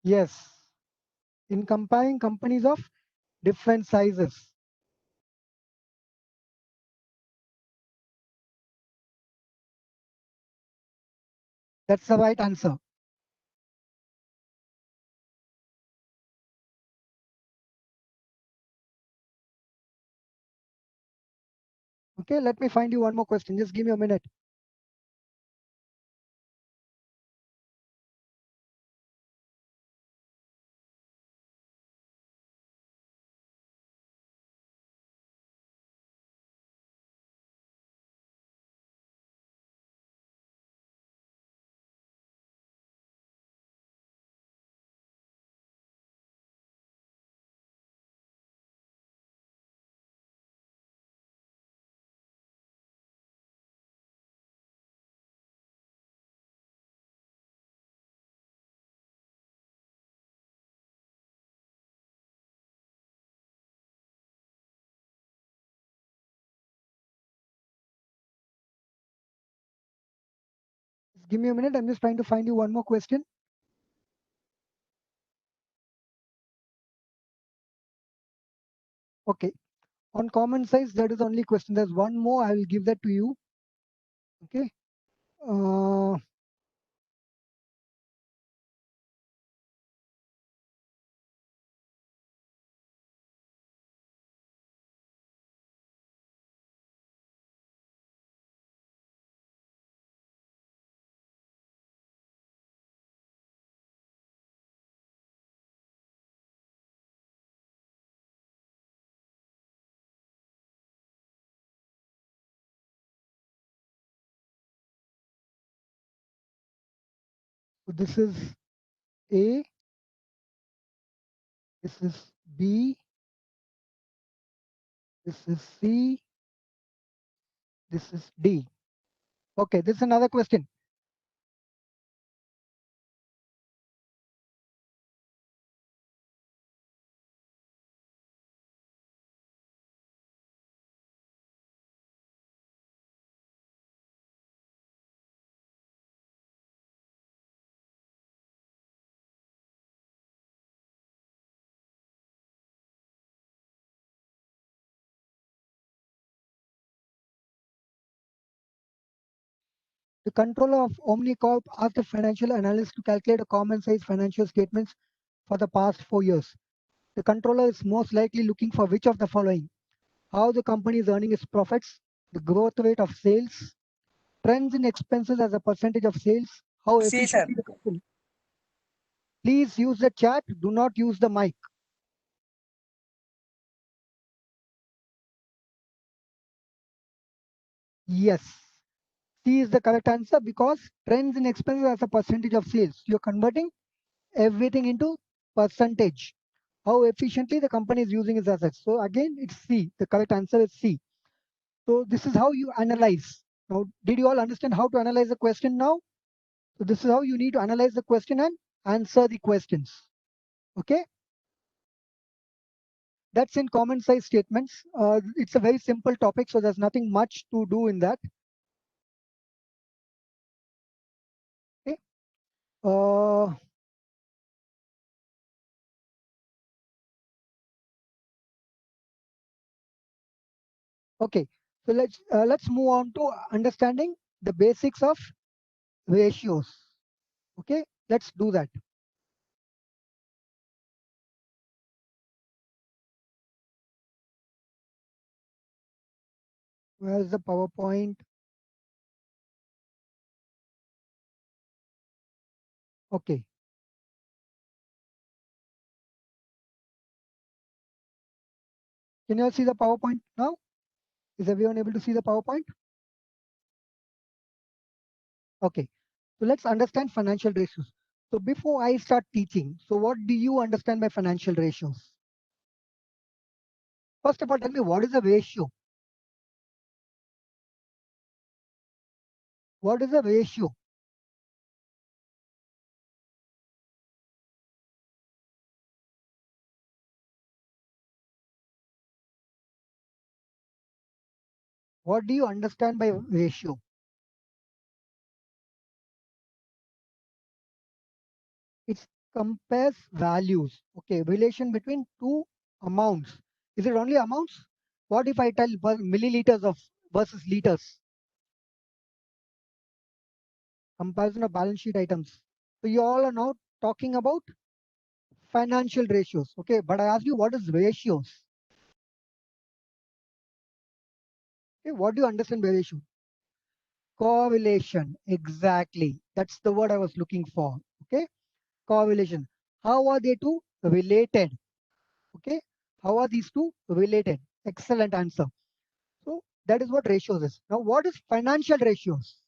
Yes. In comparing companies of different sizes. That's the right answer. Okay, let me find you one more question. Just give me a minute. Just give me a minute. I'm just trying to find you one more question. Okay. On common size, that is the only question. There's one more. I will give that to you. Okay. Uh, so this is A, this is B, this is C, this is D. Okay, this is another question. The controller of Omnicorp asked the financial analyst to calculate a common size financial statements for the past 4 years. The controller is most likely looking for which of the following: how the company is earning its profits, the growth rate of sales, trends in expenses as a percentage of sales, how C, sir. efficiently the company. Please use the chat, do not use the mic. Yes, C is the correct answer because trends in expenses as a percentage of sales. You're converting everything into percentage. How efficiently the company is using its assets. So again, it's C. The correct answer is C. So this is how you analyze. Now, did you all understand how to analyze the question now? So this is how you need to analyze the question and answer the questions. Okay, that's in common size statements. It's a very simple topic, so there's nothing much to do in that. Okay. Uh, okay. So let's move on to understanding the basics of ratios. Okay, let's do that. Where's the PowerPoint? Okay. Can you all see the PowerPoint now? Is everyone able to see the PowerPoint? Okay. So let's understand financial ratios. So before I start teaching, so what do you understand by financial ratios? First of all, tell me what is a ratio? What is a ratio? What do you understand by ratio? It's compares values. Okay, relation between two amounts. Is it only amounts? What if I tell milliliters of versus liters? Comparison of balance sheet items. So you all are now talking about financial ratios. Okay, but I ask you, what is ratios? Okay, what do you understand by ratio? Correlation. Exactly. That's the word I was looking for. Okay, correlation. How are they two related? Okay, how are these two related? Excellent answer. So that is what ratios is. Now, what is financial ratios?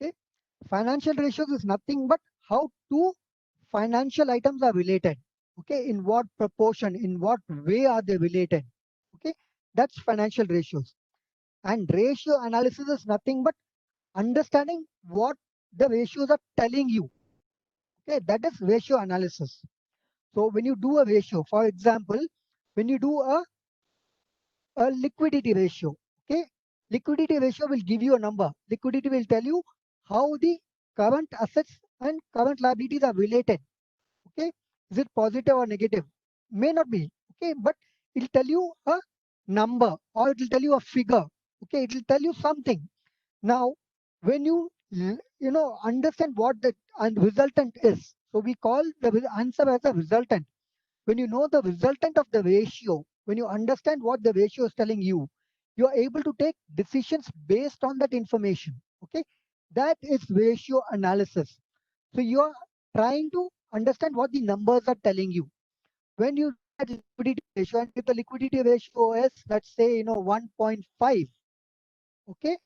Okay, financial ratios is nothing but how two financial items are related. Okay, in what proportion, in what way are they related? Okay, that's financial ratios. And ratio analysis is nothing but understanding what the ratios are telling you. Okay, that is ratio analysis. So when you do a ratio, for example, when you do a liquidity ratio, okay, liquidity ratio will give you a number. Liquidity will tell you how the current assets and current liabilities are related. Okay, is it positive or negative? May not be. Okay, but it will tell you a number, or it will tell you a figure. Okay, it will tell you something. Now when you understand what the resultant is, so we call the answer as a resultant. When you know the resultant of the ratio, when you understand what the ratio is telling you, you are able to take decisions based on that information. Okay, that is ratio analysis. So you are trying to understand what the numbers are telling you. When you look at liquidity ratio, and if the liquidity ratio is, let's say, 1.5, okay,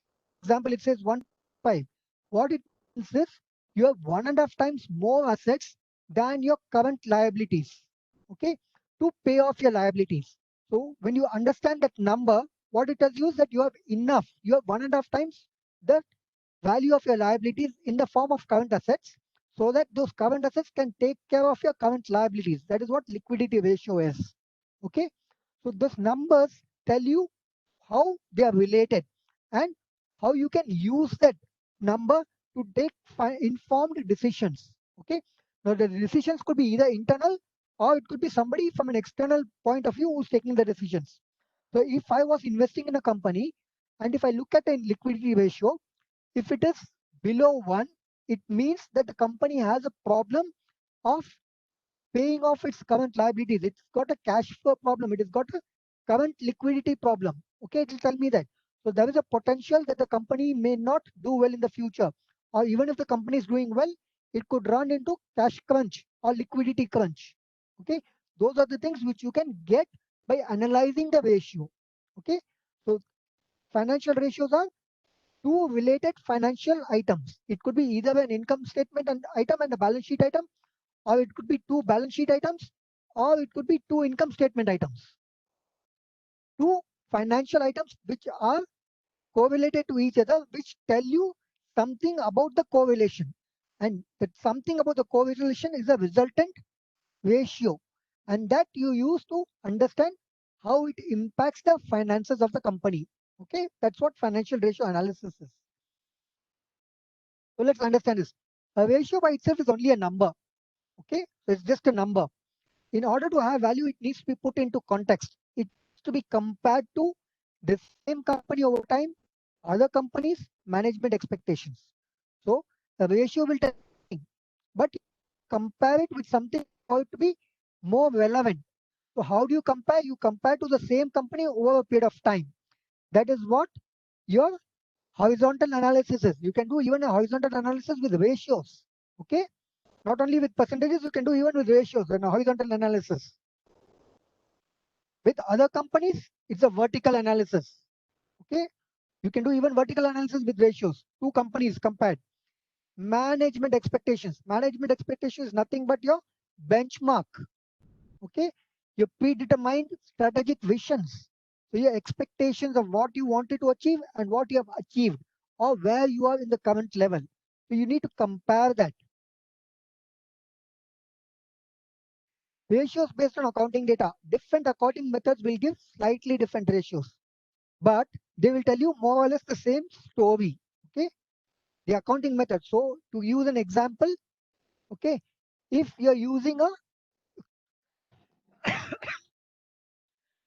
example, it says 1.5. What it means is you have 1.5 times more assets than your current liabilities, okay, to pay off your liabilities. So when you understand that number, what it tells you is that you have enough, you have 1.5 times the value of your liabilities in the form of current assets, so that those current assets can take care of your current liabilities. That is what liquidity ratio is. Okay, so those numbers tell you how they are related and how you can use that number to take informed decisions. Okay, now the decisions could be either internal, or it could be somebody from an external point of view who's taking the decisions. So if I was investing in a company, and if I look at a liquidity ratio, if it is below 1, it means that the company has a problem of paying off its current liabilities. It's got a cash flow problem. It has got a current liquidity problem. Okay, it will tell me that. So there is a potential that the company may not do well in the future. Or even if the company is doing well, it could run into cash crunch or liquidity crunch. Okay, those are the things which you can get by analyzing the ratio. Okay, so financial ratios are two related financial items. It could be either an income statement and item and a balance sheet item, or it could be two balance sheet items, or it could be two income statement items. Two financial items which are correlated to each other, which tell you something about the correlation. And that something about the correlation is a resultant ratio. And that you use to understand how it impacts the finances of the company. Okay, that's what financial ratio analysis is. So let's understand this. A ratio by itself is only a number. Okay, so it's just a number. In order to have value, it needs to be put into context. It needs to be compared to the same company over time, other companies, management expectations. So the ratio will tell you, but compare it with something for it to be more relevant. So how do you compare? You compare to the same company over a period of time. That is what your horizontal analysis is. You can do even a horizontal analysis with ratios. Okay, not only with percentages, you can do even with ratios and a horizontal analysis. With other companies, it's a vertical analysis. Okay, you can do even vertical analysis with ratios. Two companies compared. Management expectations. Management expectation is nothing but your benchmark. Okay, your predetermined strategic visions. So your expectations of what you wanted to achieve and what you have achieved, or where you are in the current level. So you need to compare that. Ratios based on accounting data. Different accounting methods will give slightly different ratios. but they will tell you more or less the same story. Okay, the accounting method. So to use an example, okay, if you're using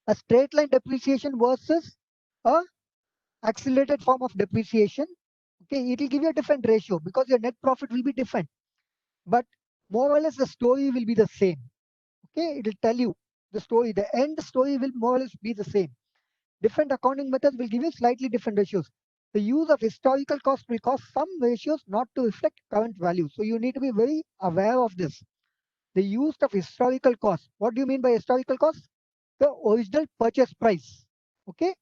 a straight line depreciation versus a accelerated form of depreciation, okay, it will give you a different ratio because your net profit will be different, but more or less the story will be the same. Okay, it will tell you the story, the end story will more or less be the same. Different accounting methods will give you slightly different ratios. The use of historical cost will cause some ratios not to reflect current value. So you need to be very aware of this. The use of historical cost. What do you mean by historical cost? The original purchase price. Okay,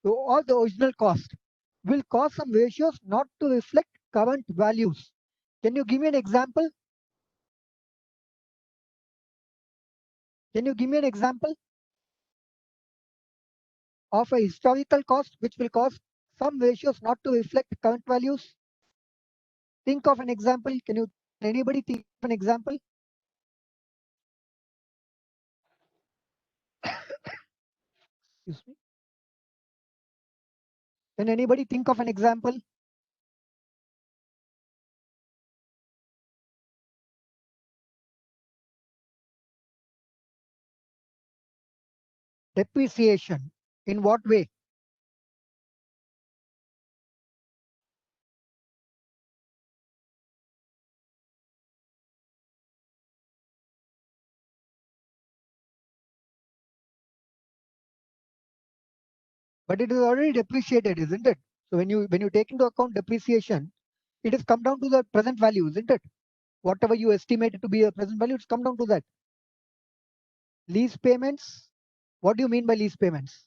so all the original cost will cause some ratios not to reflect current values. Can you give me an example? Can you give me an example of a historical cost which will cause some ratios not to reflect current values? Think of an example. Can anybody think of an example? Excuse me. Can anybody think of an example? Depreciation. In what way? But it is already depreciated, isn't it? So when you take into account depreciation, it has come down to the present value, isn't it? Whatever you estimate it to be a present value, it's come down to that. Lease payments. What do you mean by lease payments?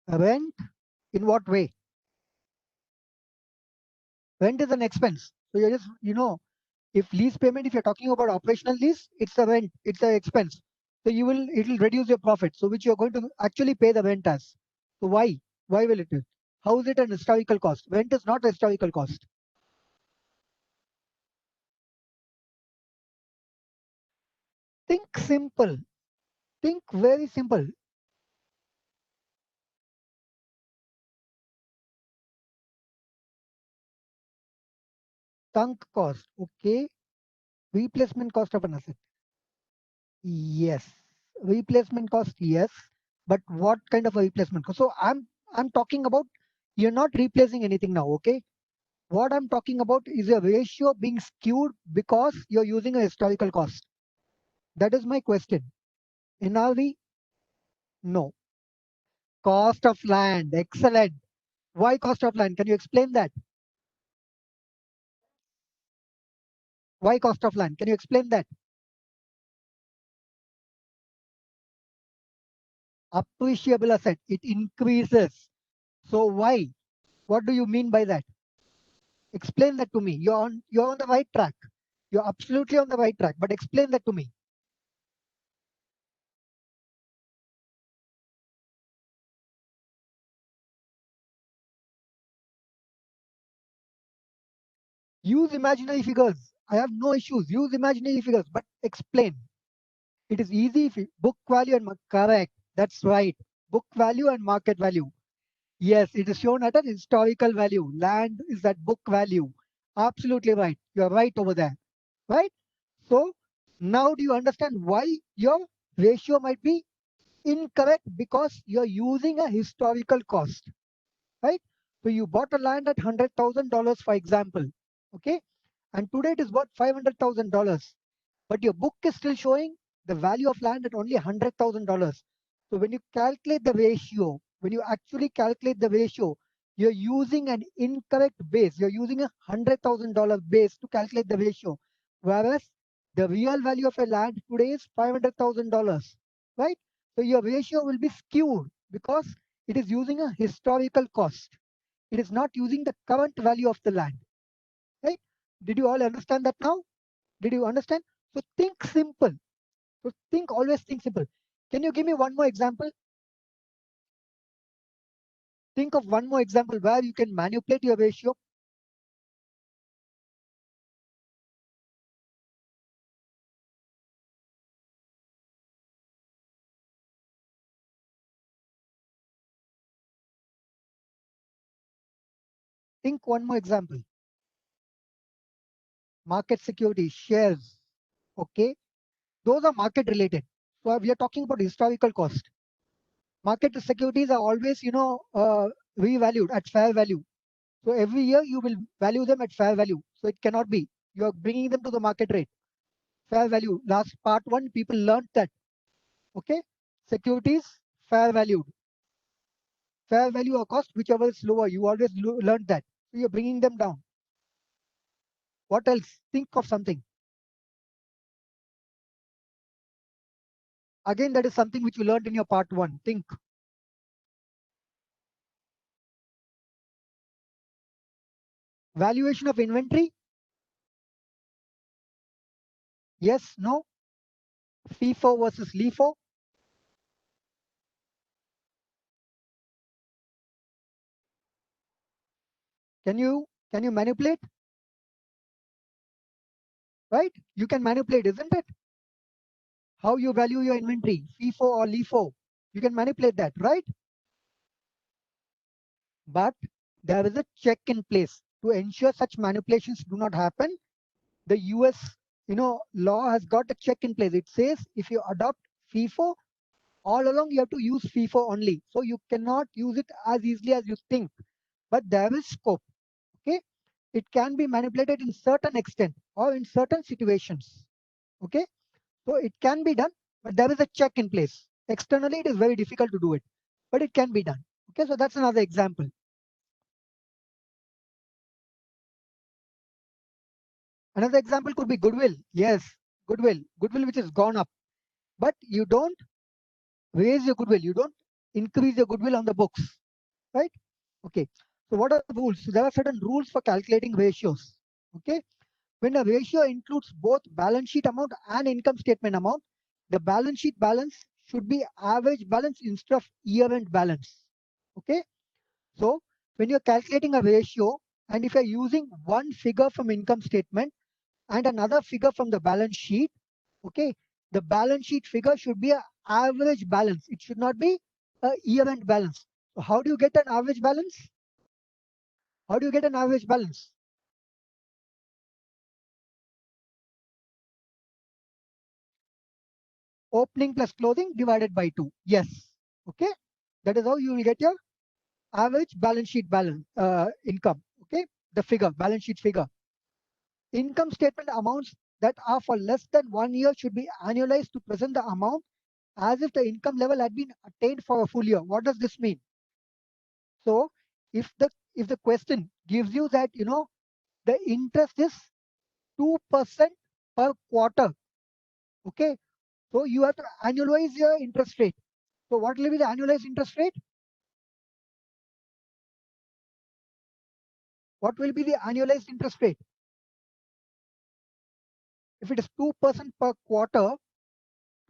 Rent. In what way? Rent is an expense. So you just if lease payment, if you're talking about operational lease, it's a rent, it's an expense. So it will reduce your profit. So which you're going to actually pay the rent as. So why? Why will it? How is it an historical cost? Rent is not a historical cost. Think simple. Think very simple. Sunk cost. Okay. Replacement cost of an asset. Yes. Replacement cost, yes. But what kind of a replacement cost? So I'm talking about you're not replacing anything now, okay? What I'm talking about is a ratio being skewed because you're using a historical cost. That is my question. NRV? No. Cost of land. Excellent. Why cost of land? Can you explain that? Why cost of land? Can you explain that? Appreciable asset. It increases. So why? What do you mean by that? Explain that to me. You're on the right track. You're absolutely on the right track. But explain that to me. Use imaginary figures. I have no issues. Use imaginary figures, but explain. It is easy if book value and correct. That's right. Book value and market value. Yes, it is shown at an historical value. Land is at book value. Absolutely right. You're right over there. Right? So now do you understand why your ratio might be incorrect because you're using a historical cost? Right? So you bought a land at $100,000, for example. Okay? And today it is worth $500,000. But your book is still showing the value of land at only $100,000. So when you calculate the ratio, when you actually calculate the ratio, you're using an incorrect base. You're using a $100,000 base to calculate the ratio, whereas the real value of a land today is $500,000, right? So your ratio will be skewed because it is using a historical cost. It is not using the current value of the land, right? Did you all understand that now? Did you understand? So think simple. So always think simple. Can you give me one more example? Think of one more example where you can manipulate your ratio. Think one more example. Market securities, shares. Okay, those are market related. So we are talking about historical cost. Market securities are always, revalued at fair value. So every year you will value them at fair value. So it cannot be. You are bringing them to the market rate. Fair value. Last part one, people learned that. Okay, securities fair valued. Fair value or cost, whichever is lower. You always learned that. So you're bringing them down. What else? Think of something. Again, that is something which you learned in your part one. Think. Valuation of inventory. Yes, no. FIFO versus LIFO. Can you manipulate? Right? You can manipulate, isn't it? How you value your inventory, FIFO or LIFO. You can manipulate that, right? But there is a check in place to ensure such manipulations do not happen. The US, law has got a check in place. It says if you adopt FIFO, all along you have to use FIFO only. So you cannot use it as easily as you think. But there is scope. Okay, it can be manipulated in certain extent or in certain situations. Okay, so it can be done, but there is a check in place. Externally, it is very difficult to do it, but it can be done. Okay, so that's another example. Another example could be goodwill. Yes, goodwill which has gone up, but you don't raise your goodwill. You don't increase your goodwill on the books, right? Okay. So what are the rules? So there are certain rules for calculating ratios. Okay. When a ratio includes both balance sheet amount and income statement amount, the balance sheet balance should be average balance instead of year-end balance. Okay. So when you're calculating a ratio, and if you're using one figure from income statement and another figure from the balance sheet, okay, the balance sheet figure should be an average balance. It should not be a year-end balance. So how do you get an average balance? How do you get an average balance? Opening plus closing divided by 2. Yes. Okay. That is how you will get your average balance sheet balance income. Okay. The figure, balance sheet figure. Income statement amounts that are for less than 1 year should be annualized to present the amount as if the income level had been attained for a full year. What does this mean? So if the question gives you that the interest is 2% per quarter, okay, so you have to annualize your interest rate. So what will be the annualized interest rate? What will be the annualized interest rate? If it is 2% per quarter,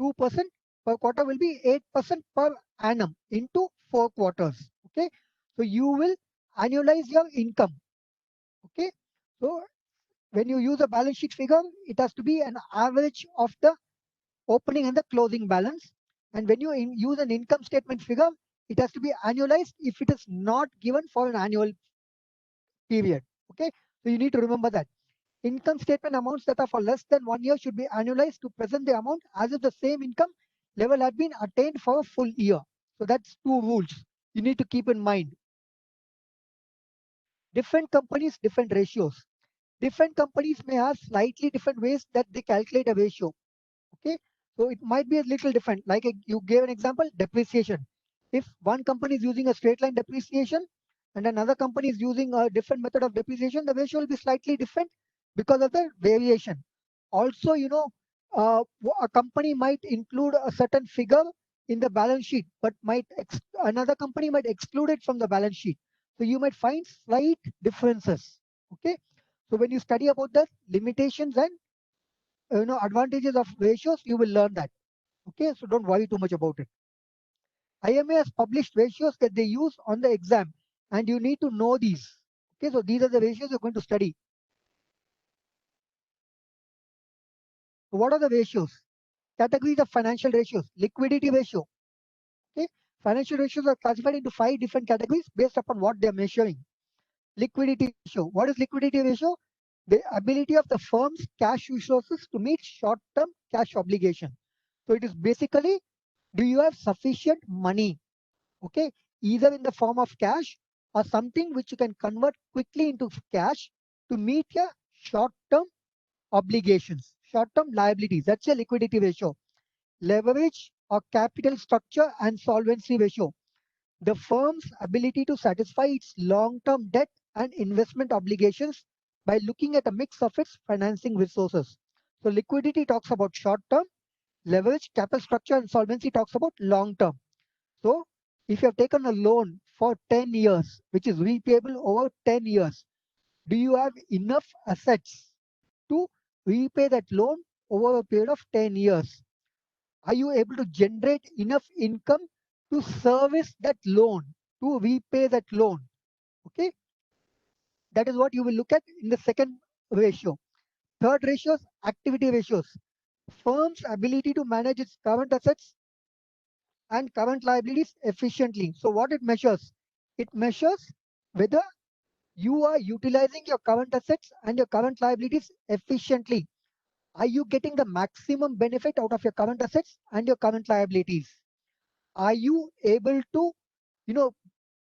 2% per quarter will be 8% per annum into 4 quarters. Okay, so you will annualize your income. Okay, so when you use a balance sheet figure, it has to be an average of the opening and the closing balance. And when you use an income statement figure, it has to be annualized if it is not given for an annual period. Okay, so you need to remember that. Income statement amounts that are for less than 1 year should be annualized to present the amount as if the same income level had been attained for a full year. So that's two rules you need to keep in mind. Different companies, different ratios. Different companies may have slightly different ways that they calculate a ratio. Okay, so it might be a little different. Like you gave an example, depreciation. If one company is using a straight line depreciation and another company is using a different method of depreciation, the ratio will be slightly different because of the variation. Also, a company might include a certain figure in the balance sheet, but another company might exclude it from the balance sheet. So you might find slight differences. Okay, so when you study about the limitations and advantages of ratios, you will learn that. Okay, so don't worry too much about it. IMA has published ratios that they use on the exam, and you need to know these. Okay, so these are the ratios you're going to study. So what are the ratios? Categories of financial ratios. Liquidity ratio. Okay, financial ratios are classified into 5 different categories based upon what they're measuring. Liquidity ratio. What is liquidity ratio? The ability of the firm's cash resources to meet short-term cash obligation. So it is basically, do you have sufficient money? Okay, either in the form of cash or something which you can convert quickly into cash to meet your short-term obligations, short-term liabilities. That's your liquidity ratio. Leverage or capital structure and solvency ratio. The firm's ability to satisfy its long-term debt and investment obligations by looking at a mix of its financing resources. So liquidity talks about short-term, leverage, capital structure, and solvency talks about long-term. So if you have taken a loan for 10 years, which is repayable over 10 years, do you have enough assets to repay that loan over a period of 10 years? Are you able to generate enough income to service that loan, to repay that loan? Okay, that is what you will look at in the second ratio. Third ratio is activity ratios. Firm's ability to manage its current assets and current liabilities efficiently. So what it measures? It measures whether you are utilizing your current assets and your current liabilities efficiently. Are you getting the maximum benefit out of your current assets and your current liabilities? Are you able to, you know,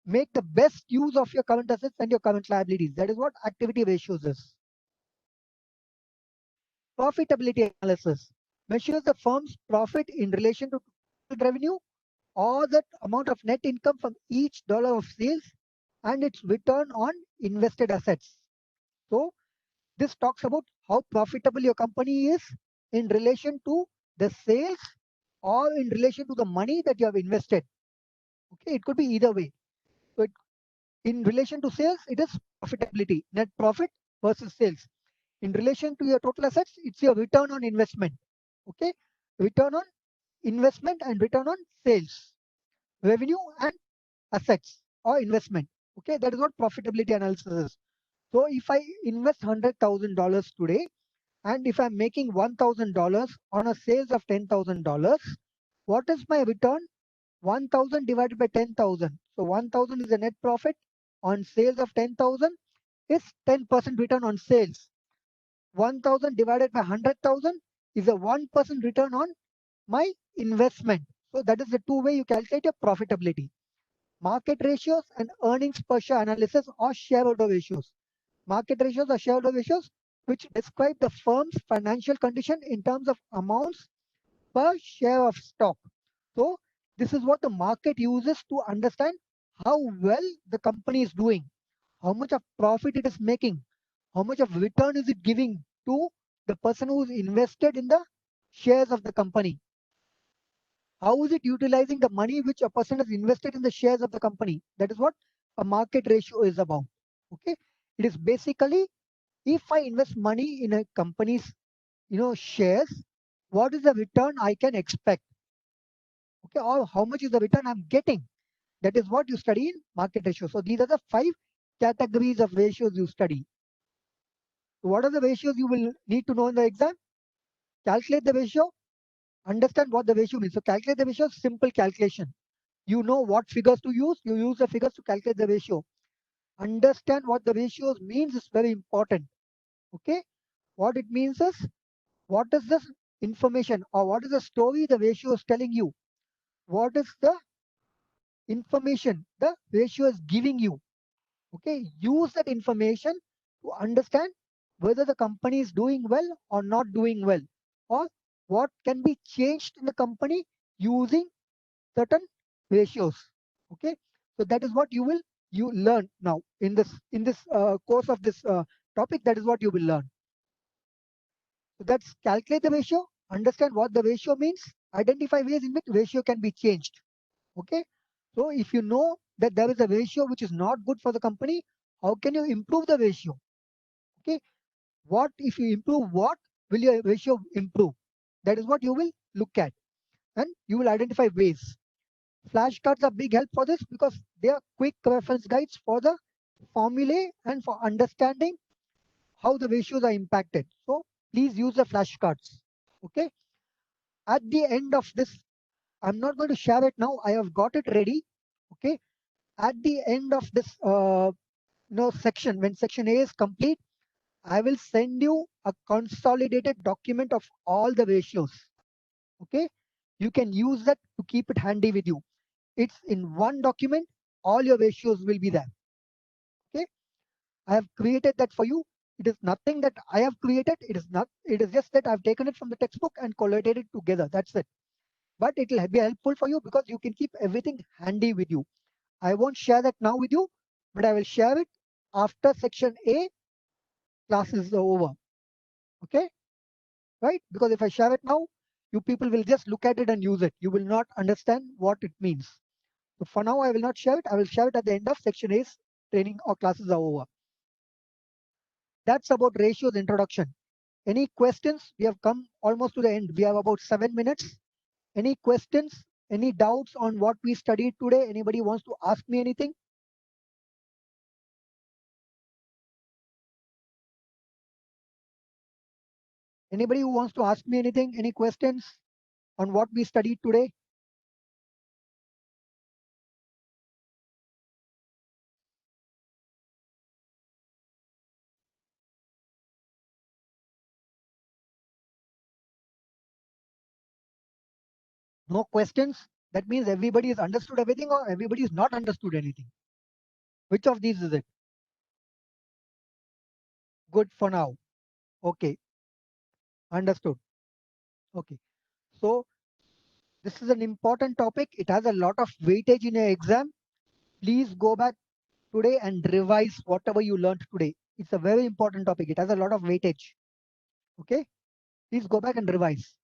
make the best use of your current assets and your current liabilities? That is what activity ratios is. Profitability analysis measures the firm's profit in relation to total revenue or the amount of net income from each dollar of sales and its return on invested assets. So this talks about how profitable your company is in relation to the sales or in relation to the money that you have invested. Okay, it could be either way. So in relation to sales, it is profitability, net profit versus sales. In relation to your total assets, it's your return on investment. Okay, return on investment and return on sales, revenue and assets or investment. Okay, that is what profitability analysis is. So if I invest $100,000 today, and if I'm making $1,000 on a sales of $10,000, what is my return? 1,000 divided by 10,000. So 1,000 is a net profit on sales of 10,000 is 10% return on sales. 1,000 divided by 100,000 is a 1% return on my investment. So that is the two way you calculate your profitability. Market ratios and earnings per share analysis or shareholder ratios. Market ratios or shareholder ratios which describe the firm's financial condition in terms of amounts per share of stock. So this is what the market uses to understand how well the company is doing, how much of profit it is making, how much of return is it giving to the person who is invested in the shares of the company. How is it utilizing the money which a person has invested in the shares of the company? That is what a market ratio is about. Okay, it is basically if I invest money in a company's shares, what is the return I can expect? Okay, or how much is the return I'm getting? That is what you study in market ratio. So these are the 5 categories of ratios you study. So what are the ratios you will need to know in the exam? Calculate the ratio, understand what the ratio means. So calculate the ratio, simple calculation. You know what figures to use, you use the figures to calculate the ratio. Understand what the ratios means is very important. Okay, what it means is what is this information or what is the story the ratio is telling you? What is the information the ratio is giving you? Okay, use that information to understand whether the company is doing well or not doing well, or what can be changed in the company using certain ratios. Okay, so that is what you learn now in this course of this topic. That is what you will learn. So that's calculate the ratio, understand what the ratio means, identify ways in which ratio can be changed. Okay, so if you know that there is a ratio which is not good for the company, how can you improve the ratio? Okay, what if you improve, what will your ratio improve? That is what you will look at, and you will identify ways. Flashcards are big help for this because they are quick reference guides for the formulae and for understanding how the ratios are impacted. So please use the flashcards. Okay, at the end of this, I'm not going to share it now, I have got it ready. Okay, at the end of this section. When section A is complete, I will send you a consolidated document of all the ratios. Okay, you can use that to keep it handy with you. It's in one document, all your ratios will be there. Okay, I have created that for you. It is nothing that I have created. It is just that I've taken it from the textbook and collated it together. That's it. But it will be helpful for you because you can keep everything handy with you. I won't share that now with you, but I will share it after section A class is over. Okay, right? Because if I share it now, you people will just look at it and use it. You will not understand what it means. So for now, I will not share it. I will share it at the end of section A's training or classes are over. That's about ratios introduction. Any questions? We have come almost to the end. We have about 7 minutes. Any questions? Any doubts on what we studied today? Anybody wants to ask me anything? Anybody who wants to ask me anything? Any questions on what we studied today? No questions? That means everybody has understood everything or everybody has not understood anything. Which of these is it? Good for now. Okay, understood. Okay, so this is an important topic. It has a lot of weightage in your exam. Please go back today and revise whatever you learned today. It's a very important topic. It has a lot of weightage. Okay, please go back and revise.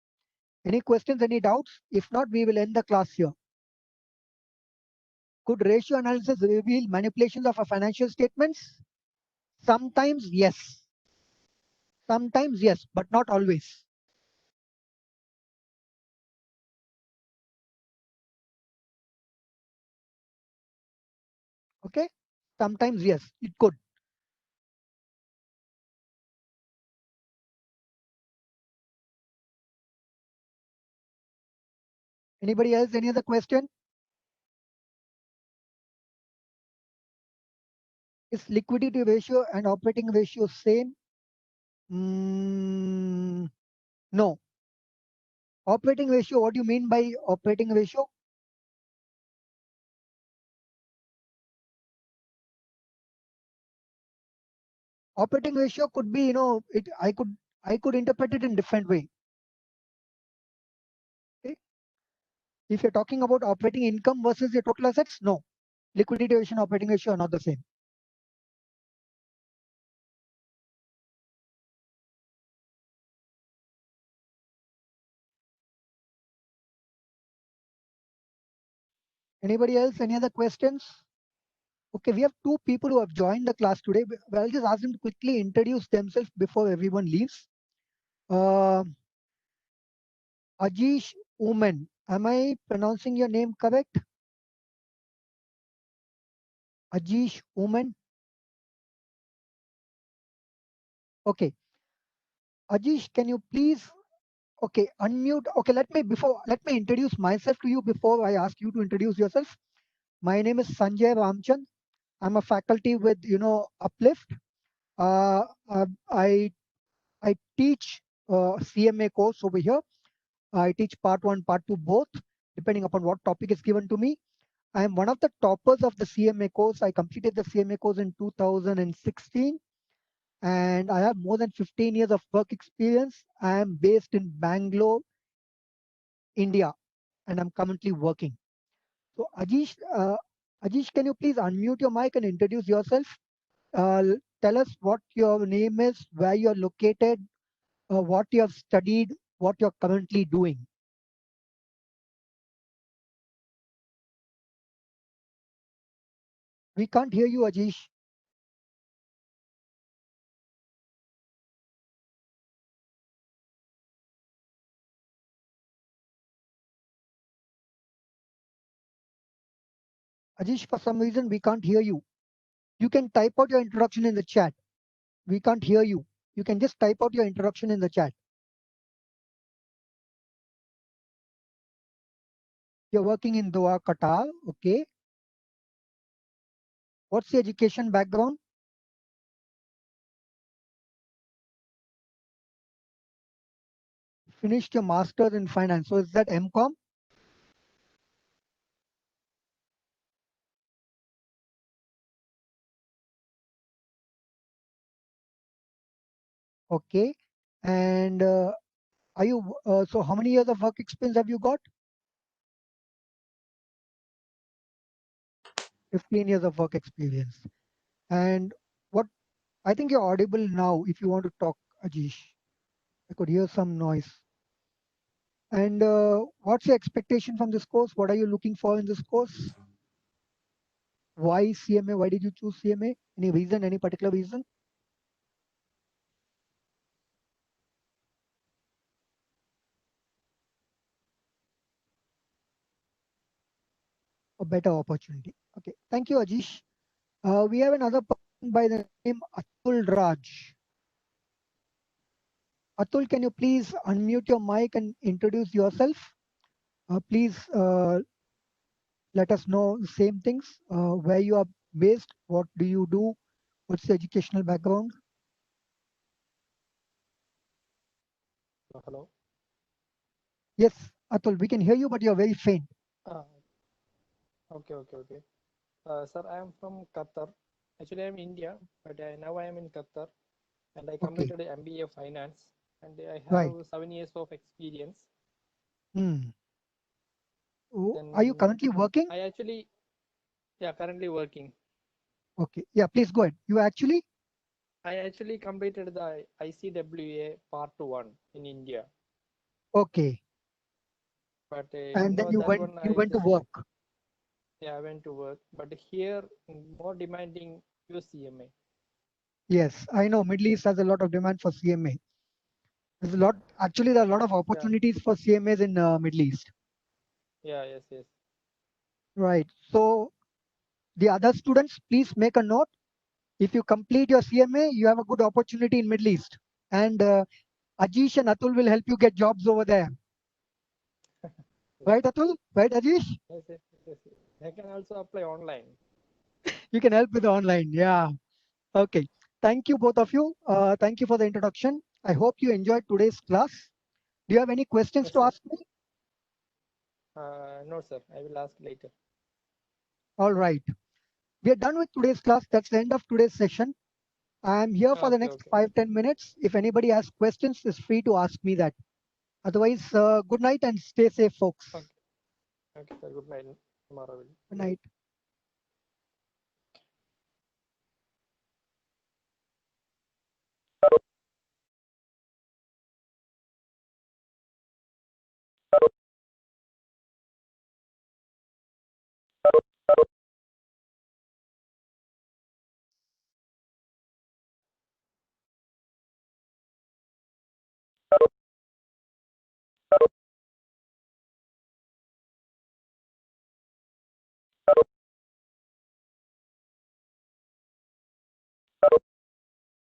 Any questions, any doubts? If not, we will end the class here. Could ratio analysis reveal manipulations of a financial statements? Sometimes yes. Sometimes yes, but not always. Okay, sometimes yes, it could. Anybody else? Any other question? Is liquidity ratio and operating ratio same? No. Operating ratio, what do you mean by operating ratio? Operating ratio could be, I could interpret it in different way. Okay? If you're talking about operating income versus your total assets, no. Liquidity ratio and operating ratio are not the same. Anybody else? Any other questions? Okay, we have two people who have joined the class today. But I'll just ask them to quickly introduce themselves before everyone leaves. Uh, Ajish Uman. Am I pronouncing your name correct? Ajish Uman. Okay. Ajish, can you please unmute? Okay, let me introduce myself to you before I ask you to introduce yourself. My name is Sanjay Ramchand. I'm a faculty with Uplift. Uh, uh, I I teach CMA course over here. I teach part one, part two, both, depending upon what topic is given to me. I am one of the toppers of the CMA course. I completed the CMA course in 2016, and I have more than 15 years of work experience. I am based in Bangalore, India, and I'm currently working. So, Ajish, can you please unmute your mic and introduce yourself? Tell us what your name is, where you're located, what you have studied, what you're currently doing. We can't hear you, Ajish. Ajish, for some reason, we can't hear you. You can type out your introduction in the chat. We can't hear you. You can just type out your introduction in the chat. You're working in Doha, Qatar. Okay. What's the education background? finished your master's in finance. So is that MCom? Okay. And are you, so how many years of work experience have you got? 15 years of work experience. And what, I think you're audible now if you want to talk, Ajish. I could hear some noise. And what's your expectation from this course? What are you looking for in this course? Why CMA? Why did you choose CMA? Any reason, any particular reason? A better opportunity. Okay. Thank you, Ajish. We have another person by the name Atul Raj. Atul, can you please unmute your mic and introduce yourself? Please let us know the same things. Where you are based, what do you do, what's the educational background? Hello. Yes, Atul, we can hear you, but you're very faint. Uh, okay. Sir, I am from Qatar. Actually, I am India, but now I am in Qatar, and I Okay, completed MBA Finance, and I right. have 7 years of experience. Hmm. Oh, are you Then currently working? I actually, yeah, currently working. Okay, yeah, please go ahead. You actually? I actually completed the ICWA Part 1 in India, Okay. but And then that one you I went to just, work. yeah, I went to work. But here, more demanding UCMA. Yes, I know Middle East has a lot of demand for CMA. There's a lot, actually, there are a lot of Yeah, opportunities for CMAs in Middle East. yeah, yes. Right. So the other students, please make a note. If you complete your CMA, you have a good opportunity in Middle East. And Ajish and Atul will help you get jobs over there. Yeah. Right, Atul? Right, Ajish? Yes. I can also apply online. You can help with the online. Yeah. Okay. Thank you, both of you. Thank you for the introduction. I hope you enjoyed today's class. Do you have any questions Yes, to sir. ask me? No, sir. I will ask later. All right. We are done with today's class. That's the end of today's session. I'm here for the Okay, next okay. 5-10 minutes. If anybody has questions, is free to ask me that. Otherwise, good night and stay safe, folks. Okay, okay, sir. Good night. Tomorrow will. Good night.